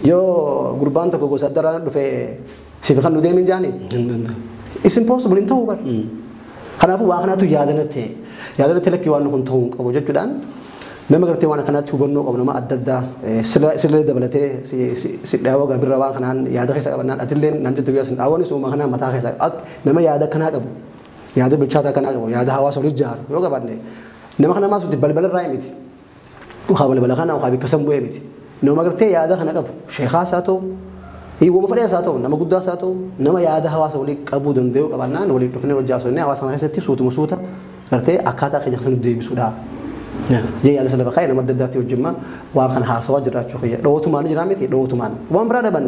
yoo gurbaan tokko gosa addaraan dhufee siif kan nu deemin jaanii it's impossible in tawbar khanafu wa khanatu yadanate lakki waan kun tawu qabo jechuudhaan nama gartee waan kanatti hubanno qabno ma addadda sirlee dabalate si dhaawo gabirra waan kanaan yaada keessa qabanaan atilleen nan jettu yaasin awani suma kana mata keessa nama yaada kana qabu yaada bilchaata kana qabu yaada hawaasa wal jaar yoo qabanne nama kana ma sutti balbal raay miti waxa balbal kana waxa bi kasam buye miti nama gartee yaada kana qabu sheekha saato wama fadhiya saato nama guddaa saato nama yaada hawaasa walii qabuu danda'u qabannaan walii dhufnee wajjaasonnee hawaasa keessatti suutuma suuta gartee akkaataa keenya keessatti deebisuudha. Jee yaada sala bakka nama daddaatti hojjimma waan kana haasawaa jiraachuu kiyya dhawootumaan jira miti dhawootumaan waan biraa dhaban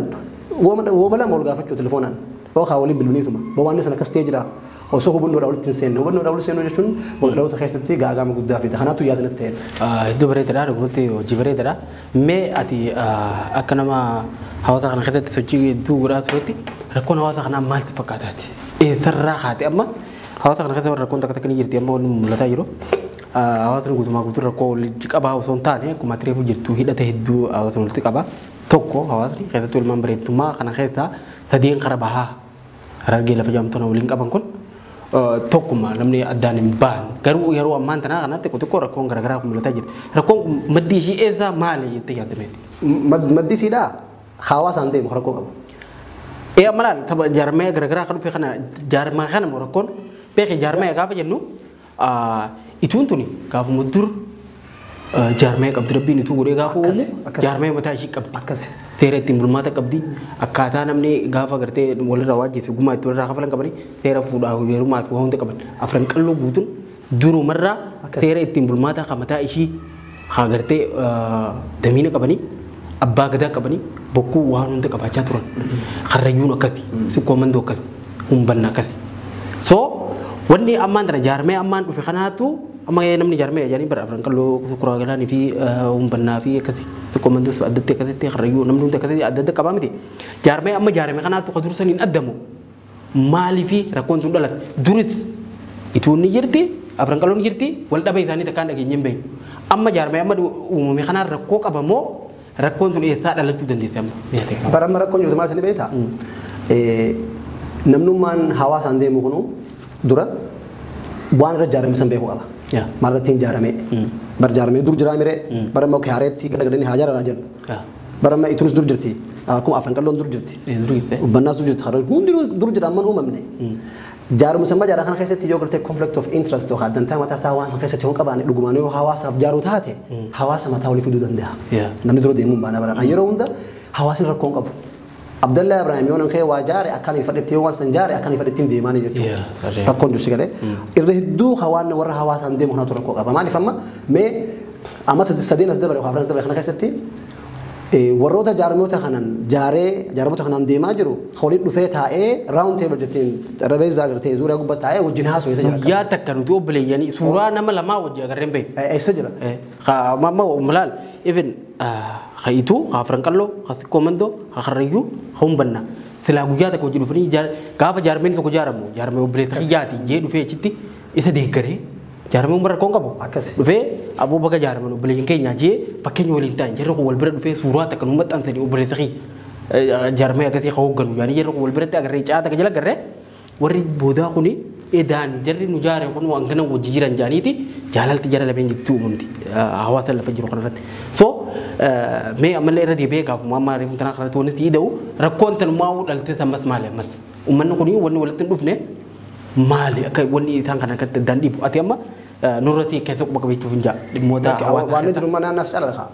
wama lama ol gaafachuu telefoonaan ookaa walii bilbiliituma waan sana akkas ta'ee jira osoo hubannoodha walitti hin seenne hubannoodha walitti seennoo jechuun boodaloota keessatti gaagama guddaa fida kanaatu yaadana ta'e. Iddoo bareedaadha dhuguutti hojii bareedaadha mee ati akka nama hawaasa kana keessatti sochii hedduu godhaa turetti rakkoon hawaasa kanaa maalti fakkaataati eessarraa haati amma hawaasa kana keessa rakkoon takka takka ni jirti amma wanni mul'ataa jiru hawaasni guutumaa guutuu rakkoo walitti qabaa osoo hin taane akkuma tireefu jirtu hidhata hedduu hawaasni walitti qabaa tokko hawaasni keessatti walumaan bareedummaa kana keessa sadeen qara bahaa harargee lafa jaamtona waliin qaban kun tokkuma namni addaan hin baan garuu yeroo ammaan tanaa kanatti xiqqoo rakkoon garaagaraa mul'ataa jirti rakkoon maddii ishii eessaa maali jettee yaadameeti maddii isiidhaa hawaasaan ta'e rakkoo qabu. Amalaan tapha jaarmee garaagaraa kan dhufe kana jaarmaa kana rakkoon beekee jaarmee gaafa jennu ituun tuni gaafa muddur jaarmee qabdi rabbiin ituu godhee gaafa uumu jaarmee mataa ishii qabdi. Seera ittiin bulmaata qabdi akkaataa namni gaafa gartee walirraa waajjirti gumaa itti walirraa kafalan qabani seera fuudhaa heerumaa fi hunda qaban afran qalloo guutuun durumarraa seera ittiin bulmaata kan mataa ishii haa gartee damiina qabanii abbaa gadaa qabanii bokkuu waan hunda qabaachaa turan karrayyuun akkasi sikkoo mandoo akkasi humbanna akkasi so wanni ammaan tana jaarmee ammaan dhufe kanaatu amma namni jaarmee jedhanii bara afran qalloo sukuraa galaanii fi humbannaa fi akkasi sikkoo mandoo addatti akkasitti karrayyuu namni hunda akkasitti adda qabaa miti jaarmee amma jaarmee kanaatu ka dursaniin addamu maalii fi rakkoon sun dhalate duris ituun ni jirti afran qalloon jirti wal dhabee isaanii takkaan dhageenye hin beeknu. Amma jaarmee amma uumame kanaan rakkoo qabamoo rakkoon sun eessaa dhalachuu dandeessa amma. Baramma rakkoon jiru maal isin beektaa? Namnummaan hawaasaan deemu kunu dura waan irra ijaarame san beekuu qaba. Maal irratti hin ijaaramee? Bar ijaaramee dur jiraa miree baramma okkee haareetti gadagadanii haa ijaaraa jennu. Baramma itunis dur jirti. Akkuma afran qalloon dur jirti. Ubbannaas dur jirti. Hundi dur jira amman uumamne. Jaarumsa sama jaarraa kana keessatti yoo gartee conflict of interest yookaan dantaa mataa isaa waan san keessatti yoo qabaanne dhugumaan yoo hawaasaaf jaaruu taate hawaasa mataa olii fiduu danda'a. Namni dura deemuun baana baran. Yeroo hunda hawaasni rakkoon qabu. Abdallah Ibrahim yoo nan kee waa jaare akkaan ifadhetti yoo waan san jaare akkaan ifadhetti hin deemaani jechuudha. Rakkoon jirsi galee irra hedduu hawaasni warra hawaasaan deemu kanatu rakkoo qaba. Maaliif amma mee amma sadeen as dabare afran as dabare kana keessatti warroota jaarmoota kanan jaarmoota kanan deemaa jiru waliin dhufee taa'ee raawun teebal jettiin rabeezaa agartee zuuraa gubbaa taa'ee wajjin haasoo isa jira. Guyyaa takka nuti obboleeyyanii suuraa nama lamaa wajjin agarreen beeku. Eessa jira? Mamma malaal even khaitu afran qallo komando kharriyu humbanna sila guyyaa takka wajjin dhufanii gaafa jaarmeen tokko jaaramu jaarmee obboleessa xiyyaati jee dhufee achitti isa deeggaree jaarmee umra rakkoon qabu. Dhufee aboo baga jaarmee obboleeyyan keenya jee fakkeenya waliin ta'an jarri kun wal bira dhufee suuraa takka nu maxxansanii obboleessa xiyya jaarmee agartee hoogganu yaani jarri kun wal biratti agarree caata jala agarree warri boodaa kuni edaan jarri nu jaare kun waan kana wajji jiran jaaniiti jaalalti jara lameen jitti uumamti hawaasa lafa jiru kanarratti. So mee ammallee irra deebi'ee gaafuma amma reefu tanaa kanatti wanti hidha'u rakkoon tan maa'uu dhalte sammas maali ammas uummanni kuni wanni walitti hin dhufne maali akka wanni isaan kana akkatti addaan dhiibu ati amma nurratti keessa quba qabeechuuf hin jaa dhimmoota hawaasa. Waan jiru mana naas caalaa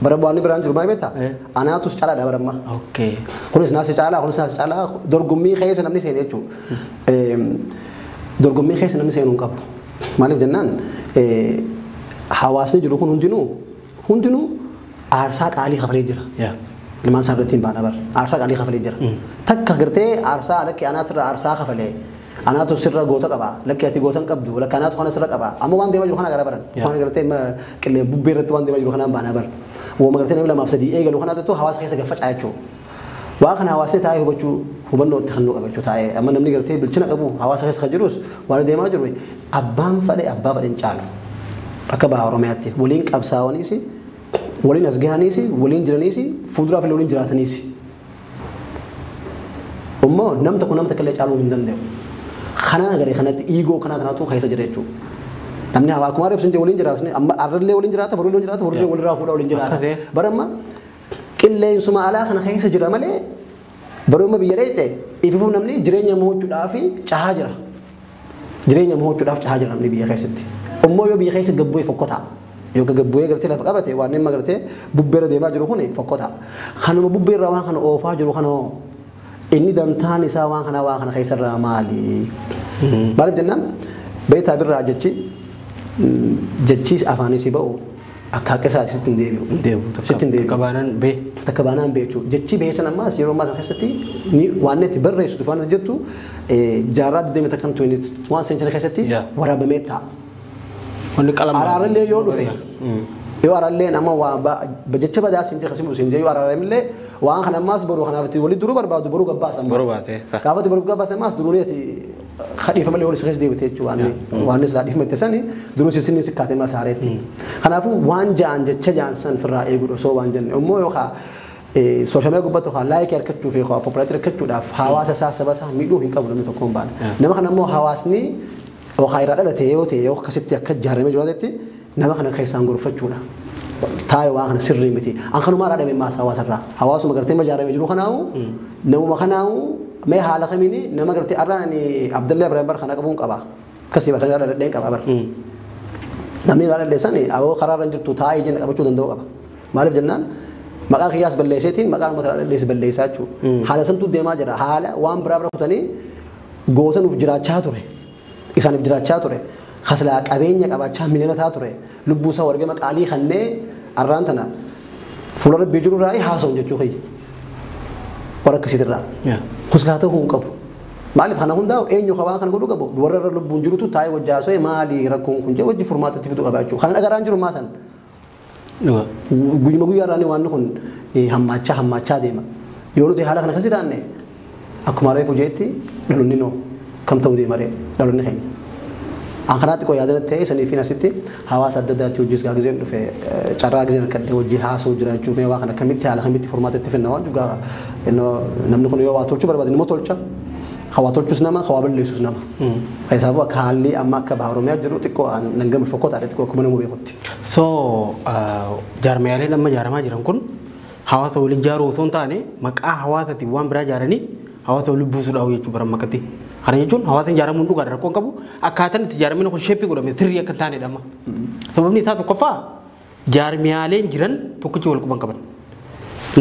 bara waan biraan jiru maal beektaa? Anaatus caalaadha baramma. Kunis naas caalaa kunis naas caalaa dorgommii keessa namni seenee jechuudha. Dorgommii keessa namni seenuu hin qabu. Maaliif jennaan hawaasni jiru kun hundinuu aarsaa qaalii kafalee jira. Ilmaan isaa irratti hin baana bara. Aarsaa qaalii kafalee jira. Takka gartee aarsaa lakki anaa sirra aarsaa kafalee anaatu sirra goota qaba. Lakki ati gootan qabdu lakki anaatu kana sirra qaba. Amma waan deemaa jiru kana gara baran. Waan gartee qillee bubbee irratti waan deemaa jiru kanaan baana bara. Wooma gartee namni lamaaf sadii eegalu kanaatu hawaasa keessa gaffacaa jechuudha. Waan kana hawaasni taa'ee hubannoo itti hannuu qabachuu taa'ee amma namni gartee bilchina qabu hawaasa keessa kan jirus waan deemaa jiru abbaan fadhe abbaa fadhe hin caalu akka baha Oromiyaatti waliin qabsaa'aniis waliin as gahaniis waliin jiraniis fuulduraaf illee waliin jiraataniis ummoo nam tokko nam takka illee caaluu hin danda'u kanaan agaree kanatti iigoo kanaa kanaatu keessa jira jechuudha. Namni hawaa akkuma reefsu waliin jiraatanii amma arrallee waliin jiraata borullee waliin jiraata borullee walirraa fuudhaa waliin jiraata. Baramma qilleensuma alaa kana keessa jira malee barooma biyya dheete ififuuf namni jireenya mo'achuudhaaf cahaa jira. Jireenya mo'achuudhaaf cahaa jira namni biyya keessatti. Ummoo yoo biyya keessa gabbu'ee fokkota. Yoo gabbu'ee gartee lafa qabate waan inni gartee bubbeera deemaa jiru kun fokkota. Kanuma bubbeerraa waan kana oofaa jiru kana inni dantaan isaa waan kana keessarraa maali? Maaliif jennaan beektaa birraa jechi afaanis ba'u akka isaa sitti hin deebi'u. Sitti hin deebi'u. Takka baanaan bee jechuudha. Jechi beesan ammaas yeroo ammaa keessatti waan itti barreessitu waan jettu jaarraa 20 waan seenchana keessatti waraabamee ta'a. Araarallee yoo dhufe yoo araarallee nama jecha badaas hin jeeqasimu hin jee yoo araarallee waan kana ammaas boruu kanaaf walitti duruu barbaadu boruu gabbaasan. Gaafatti boruu gabbaasan ammaas duruuneeti khalifa malee walitti keessa deebitee jechuudha waan isaa dhiifamte sani duruu sinni sikkaatee maas haareetti. Kanaafuu waan jaan jecha jaan san firraa eeguudha osoo waan jenne immoo yookaan social media gubbatti yookaan laayikii harkachuu fi yookaan populaatii harkachuudhaaf hawaasa isaa saba isaa miidhuu hin qabu namni tokko hin baane. Nama kana immoo hawaasni yookaan irraa dhalatee yoo ta'e yoo akkasitti akka ijaaramee jiraatetti nama kana keessaan gorfachuudha. Taa'ee waan kana sirrii miti. An kanumaa dhaadhame maas hawaasarraa. Hawaasuma gartee ijaaramee jiru kanaawu namuma kanaawu mee haala kamiini nama gartee arraan Abdallah Ibrahim bar kana qabuun qaba. Akkasii bakka irraa dhadheen qaba bar. Namni irraa dhadheessan awoo karaarra jirtu taa'ee jenna qabachuu danda'u qaba. Maaliif jennaan maqaa kiyyaas balleesseetiin maqaan uummata dhadhees balleessaa jechuudha. Haala santu deemaa jira. Haala waan biraa bira kutanii gootanuuf jiraachaa ture. Isaaniif jiraachaa ture. Haslaa qabeenya qabaachaa miliyonataa ture. Lubbuu isaa wargama qaalii kannee arraan tana fuula rabbii jiru irraa haasa'u jechuudha. Warra akkasiitirraa. Haslaa ta'uu hin qabu. Maaliif kana hundaa eenyu qabaa kan godhu qabu warra irra lubbuun jirutu taa'ee wajjaasoo maalii rakkoon kun jee wajji furmaatatti fiduu qaba jechuudha. Kana dhagaraan jiru maasan. Guyyuma guyyaarraan waan kun hammaachaa deema. Yoo nuti haala kana akkasii daanne akkuma reefu jeetti dhaloonni noo kam ta'uu deemaree dhaloonni keenya. Angkanaati koo yaadana ta'e sanii fi asitti hawaasa adda addaatti hojii gaa gizeen dhufe carraa gizeen akka hojii haasoo jiraachuu mee waa kana kamitti haala kamitti formaatatti finna waan gaa namni kun yoo waa tolchuu barbaade nima tolcha. Hawaa tolchus nama hawaa balleessus nama. Fayyisaafu akka haalli amma akka baha Oromiyaa jiru xiqqoo nangama fokkootaa xiqqoo akkuma nama beekutti. So jaarmiyaaleen amma jaaramaa jiran kun hawaasa waliin ijaaruu osoo hin taane maqaa hawaasaatiin waan biraa ijaaranii hawaasa waliin buusuudhaaf jechuu bara makkatti. Kana jechuun hawaasni ijaaramuun dhugaadha rakkoon qabu akkaataan itti ijaarameen kun sheeppii godhame sirrii akka hin taanedha amma. Sababni isaa tokkoffaa jaarmiyaaleen jiran tokkichi wal quban qaban.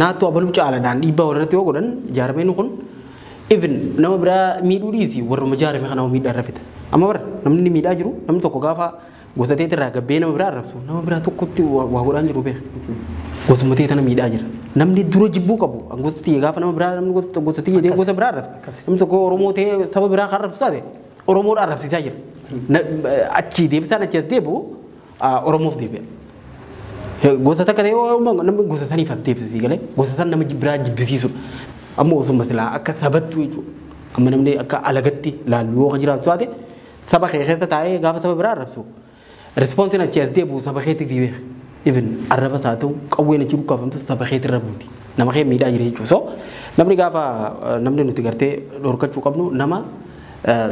Naattuu abaluu caalaadhaan dhiibbaa walirratti yoo godhan ijaarameen kun even nama biraa miidhuu dhiisi warruma ijaarame kana miidhaa irra fida. Amma bara namni miidhaa jiru namni tokko gaafa gosa ta'e irraa gabbee nama biraa arrabsu nama biraa tokkotti waa godhaan jiru beeka. Gosuma ta'e tana miidhaa jira. Namni dura jibbuu qabu gosa ta'e gaafa nama biraa namni gosa ta'e gosa biraa arrabsa. Namni tokko Oromoo ta'e saba biraa kan arrabsu taate Oromoodha arrabsiisaa jira. Achi deebisaan achi as deebi'u Oromoof deebi'a. Gosa takka ta'e namni gosa saniif as deebisii galee gosa san nama biraa jibbisiisudha. Amma osuma silaa akka sabattu jechuudha. Amma namni akka alagatti laallu yoo kan jiraatu taate saba kee keessa taa'ee gaafa saba biraa arrabsu. Respoonsiin achi as deebi'u saba keetiif beeka. Even arraba isaa ta'u qawween achi buqqaafamtu saba keetti irra buuti. Nama kee miidhaa jira jechuudha. So namni gaafa namni nuti gartee dhorkachuu qabnu nama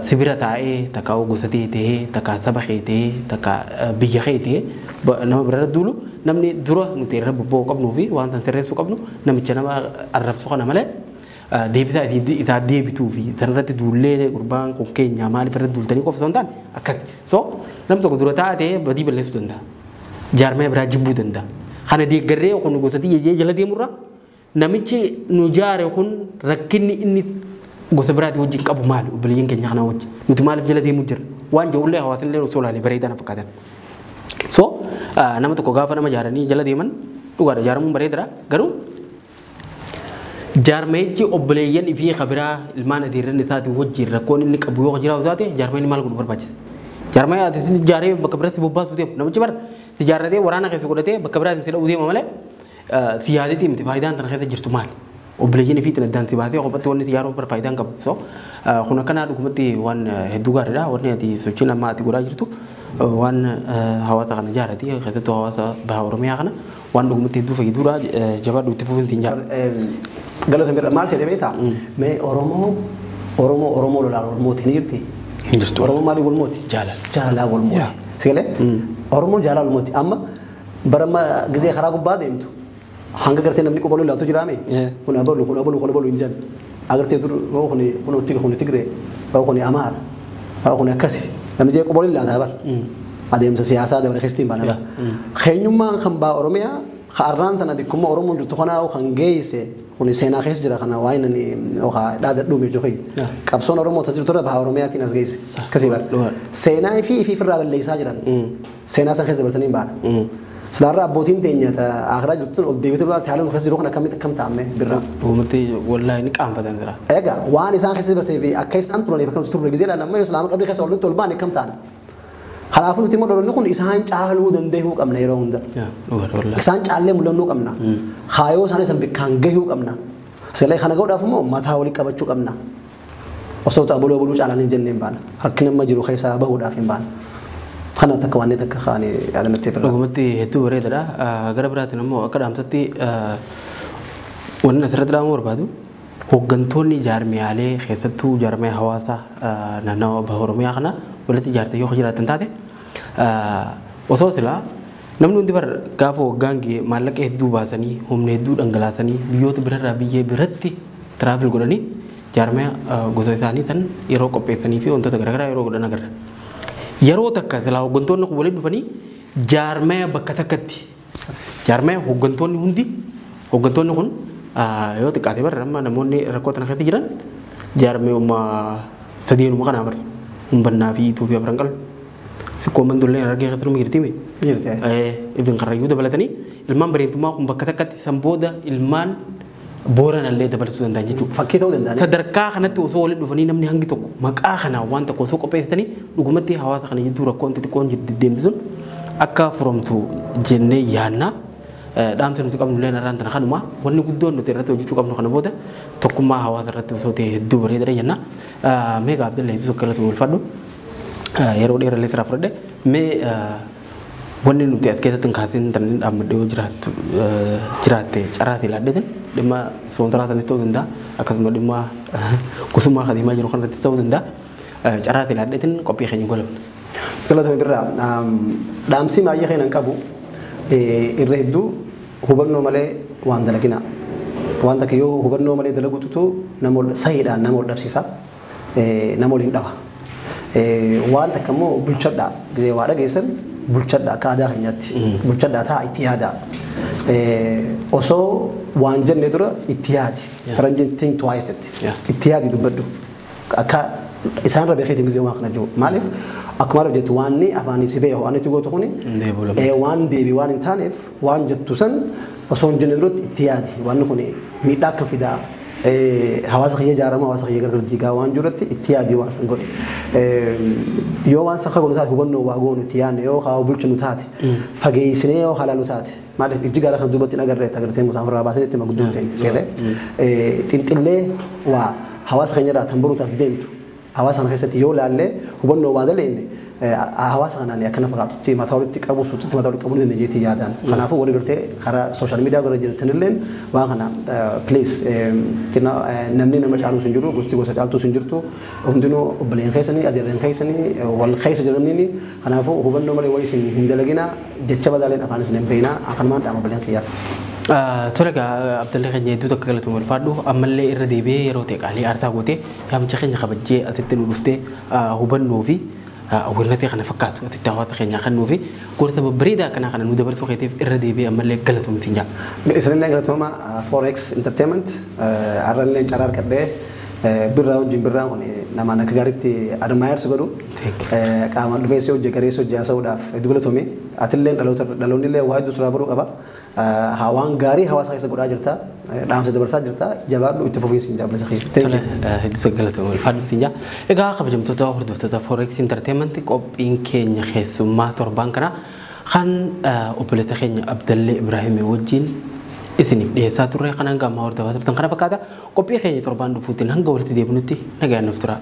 sibira taa'ee takka gosa ta'ee takka saba kee ta'ee takka biyya kee ta'ee nama bira duulu namni dura nuti irra bobba'uu qabnuu fi waan san sirreessuu qabnu namicha nama arrabsu kana malee deebisaa isaa deebituu fi sanarratti duullee gurbaan kun keenya maaliif irratti duultanii qofa osoo hin taane akkasi. So namni tokko dura taa'ee badii balleessuu danda'a. Jaarmee biraa jibbuu danda'a. Kana deeggarree kun gosa xiyyeejjee jala deemurra namichi nu jaare kun rakkinni inni gosa biraati wajjin qabu maali obboleeyyiin keenya kana wajjin nuti maaliif jala deemuu jira waan jedhullee hawaasni illee osoo ilaalee bareedaa na fakkaatan. So nama tokko gaafa nama jaaranii jala deeman dhugaadha jaaramuun bareedaadha garuu jaarmeechi obboleeyyan fi kabiraa ilmaan adeerran isaati wajjin rakkoon inni qabu yoo jiraatu taate jaarmeen maal godhu barbaachisa. Jaarmee ati jaaree bakka biraatti bobbaasuu deemu namichi bara si jaarratee waraana keessa godhatee bakka biraatti si dha'uu deema malee siyaasatti miti faayidaan tana keessa jirtu maali. Obboleeyyan fi addaan si baasee qophatti wanni ijaaruu bar faayidaan qabu. So kun akkanaa dhugumatti waan hedduu gaariidha wanni ati sochiin amma ati godhaa jirtu waan hawaasa kana jaarati keessattuu hawaasa baha Oromiyaa kana waan dhugumatti hedduu fayyaduudha jabaadhu itti fufiinsi hin jaaru. Galata mirra maal seete beektaa? Mee Oromoo lolaan Oromooti ni jirti? Hin jirtu. Oromoo maali walmooti? Jaalala walmooti. Sigalee? Oromoon jaalala walmooti. Amma baramma gizee karaa gubbaa deemtu hanga gartee namni qobaluu laatu jiraame kun abalu hin jedhu agartee dur kun Tigree kun Amaara kun akkasi namni jee qobaluu laata bar adeemsa siyaasaa dabara keessatti baana bar keenyummaan kan baa Oromiyaa har'aan tana bikkuma Oromoon jirtu kanaa kan geesse kun seenaa keessa jira kana waan inni oha dhaada dhume jokai qabsoon Oromoo tajirtu irra baha Oromiyaatiin as geesse akkasii bar seenaa fi firraa balleessaa jiran seenaa san keessa dabarsanii baana. Selarra abbootiin teenya akhiraa jirtuun ol deebitee biraa taalan keessa jiru kan akkam taa'ame birra. Uummatni wallahi ni qaanfatan jira. Egaa waan isaan keessa dabarsee fi akka isaan turaniif akka turre gizee lama islaama qabdii keessa ol baane akkam taana. Kanaafuu nuti immoo dhaloonni kun isaan caaluu danda'uu qabna yeroo hunda. Isaan caallee mul'annuu qabna. Haayoo isaan isan bikkaan gahuu qabna. Seelee kana godhaaf immoo mataa walii qabachuu qabna. Osoo buluu caalaan hin jenneen baana. Rakkina amma jiru keessaa bahuudhaaf hin baana. Kana takka waan takka kaani yaadamatti birra. Dhugumatti hedduu bareedaadha. Gara biraatiin immoo akka dhaamsatti wanni asirratti dhaamu barbaadu hooggantoonni jaarmiyaalee keessattuu jaarmee hawaasaa naannawaa baha Oromiyaa kana walitti ijaartee yoo jiraatan taate osoo silaa namni hundi bara gaafa waggaan maallaqa hedduu baasanii humna hedduu dhangalaasanii biyyoota birarraa biyya biratti tiraafil godhanii jaarmee gosa isaanii san yeroo qopheessanii fi wantoota garaagaraa yeroo godhan agarra. Yeroo takka silaa hooggantoonni kun waliin dhufanii jaarmee bakka takkatti jaarmee hooggantoonni hundi hooggantoonni kun yoo xiqqaate bara amma namoonni rakkoo tana keessa jiran jaarmee sadeenuma kanaa bara umbannaa fi Itoophiyaa biran qalu sikkooman dullee argee keessatti numa jirti mee ibin karrayyuu dabalatanii ilmaan bareentummaa kun bakka takkatti san booda ilmaan booran illee dabalachuu danda'an jechuudha. Fakkii ta'uu danda'an. Sadarkaa kanatti osoo walitti dhufanii namni hangi tokko maqaa kanaa waan tokko osoo qopheessanii dhugumatti hawaasa kana jidduu rakkoon xixiqqoon deddeemti sun akka furamtu jennee yaadna. Dhaamsa nuti qabnu illee narraan tana kanuma wanni guddoon nuti irratti hojjechuu qabnu kana booda tokkummaa hawaasa irratti osoo ta'e hedduu bareedaadha jenna. Meeqa Abdalla hedduu sokkalatu ulfadhu. yeroo dheeraa illee fudhadhe mee wanni nuti as keessatti hin kaasin tan amma dhiyoo jiraatte carraati laadheetin dhimma ispoonsaraa sanatti ta'uu danda'a akkasuma dhimma gosummaa kadiimaa jiru kanarratti ta'uu danda'a carraati laadheetin qophii keenya golamne. Galatoomi birraa dhaamsii maay'ee keenan qabu irra hedduu hubannoo malee waan dalagina. Waan takka yoo hubannoo malee dalaguutu nama sahiidhaan nama ol dhabsiisa nama ol hin dhaba. Waan takka immoo bulchadhaa gisee waa dhageessan bulchadhaa akka aadaa keenyaatti bulchadhaa ta'a itti yaada. Osoo waan jenne dura itti yaadi faranjiin think twice jetti itti yaadi dubbadhu akka isaan irra beekeetiin gisee waan kana jiru maaliif akkuma argaa jettu waan ni afaanii si beeku waan itti gootu kuni waan deebi waan hin taaneef waan jettu san osoo hin jenne duratti itti yaadi waan kun miidhaa akka fidaa hawaasa kiyya ijaarama hawaasa kiyya gargar diigaa waan jirutti itti yaadi waan san godhe yoo waan sakka godhu taate hubannoo waa goonu itti yaadne yoo haa bulchu nu taate fageessinee yoo halaalu taate maaliif ijji gaara kan duubatti agarree agartee mutaan irraa baasanii itti maguddoo ta'e seetee xinxillee waa hawaasa keenya irraa tan boruu taas deemtu hawaasa kana keessatti yoo laallee hubannoo waa daleenne hawaasa kanaan akkana fakkaatutti mataa walitti qabu suututti mataa walitti qabu ni dandeetii yaadaan kanaafuu walii gartee karaa sooshaal miidiyaa gara jirtanillee waan kana please namni nama caaluu sun jiru gosti gosa caaltuu sun jirtu hundinuu obboleen keessanii adeerreen keessanii wal keessa jiranini kanaafuu hubannoo malee wayii isin hin dalagina jecha badaaleen afaan isin hin beekna akanumaan dhaama obboleen kiyyaaf. Tole egaa Abdallee keenya hedduu tokko galatuun ulfaadhu ammallee irra deebi'ee yeroo ta'e qaalii aarsaa gootee yaamicha keenya kabajjee asitti nu dhuftee hubannoo fi hawwannatee kana fakkaatu asitti hawaasa keenya kannuu fi gorsa babbareedaa akkanaa kana nu dabarsuu keetiif irra deebi'ee ammallee galatuumti hin jaa. Isinillee galatooma Forex Entertainment har'allee carraa argadhee birraa wajjin birraa namaan akka gaariitti admaayers godhu qaamaan dhufee si hojii garee si hojii haasa'uudhaaf hedduu galatoome atillee dhaloonni illee waa hedduu suraa baruu qaba. Hawaan gaarii hawaasa keessa godhaa jirta dhaamsa dabarsaa jirta jabaadhu itti fufiinsi hin jaablisa keessa. Hedduu galatoome ulfaadhu hin jaa. Egaa kabajamtoota hordoftoota Forex Entertainment qophiin keenya keessummaa torbaan kana kan obboleessa keenya Abdallee Ibraahimii wajjin isiniif dhiyeessaa turre kanaan gammaa hordofaa turtan kana fakkaata qophii keenya torbaan dhufuutiin hanga walitti deebinutti nagaan nuuf tura.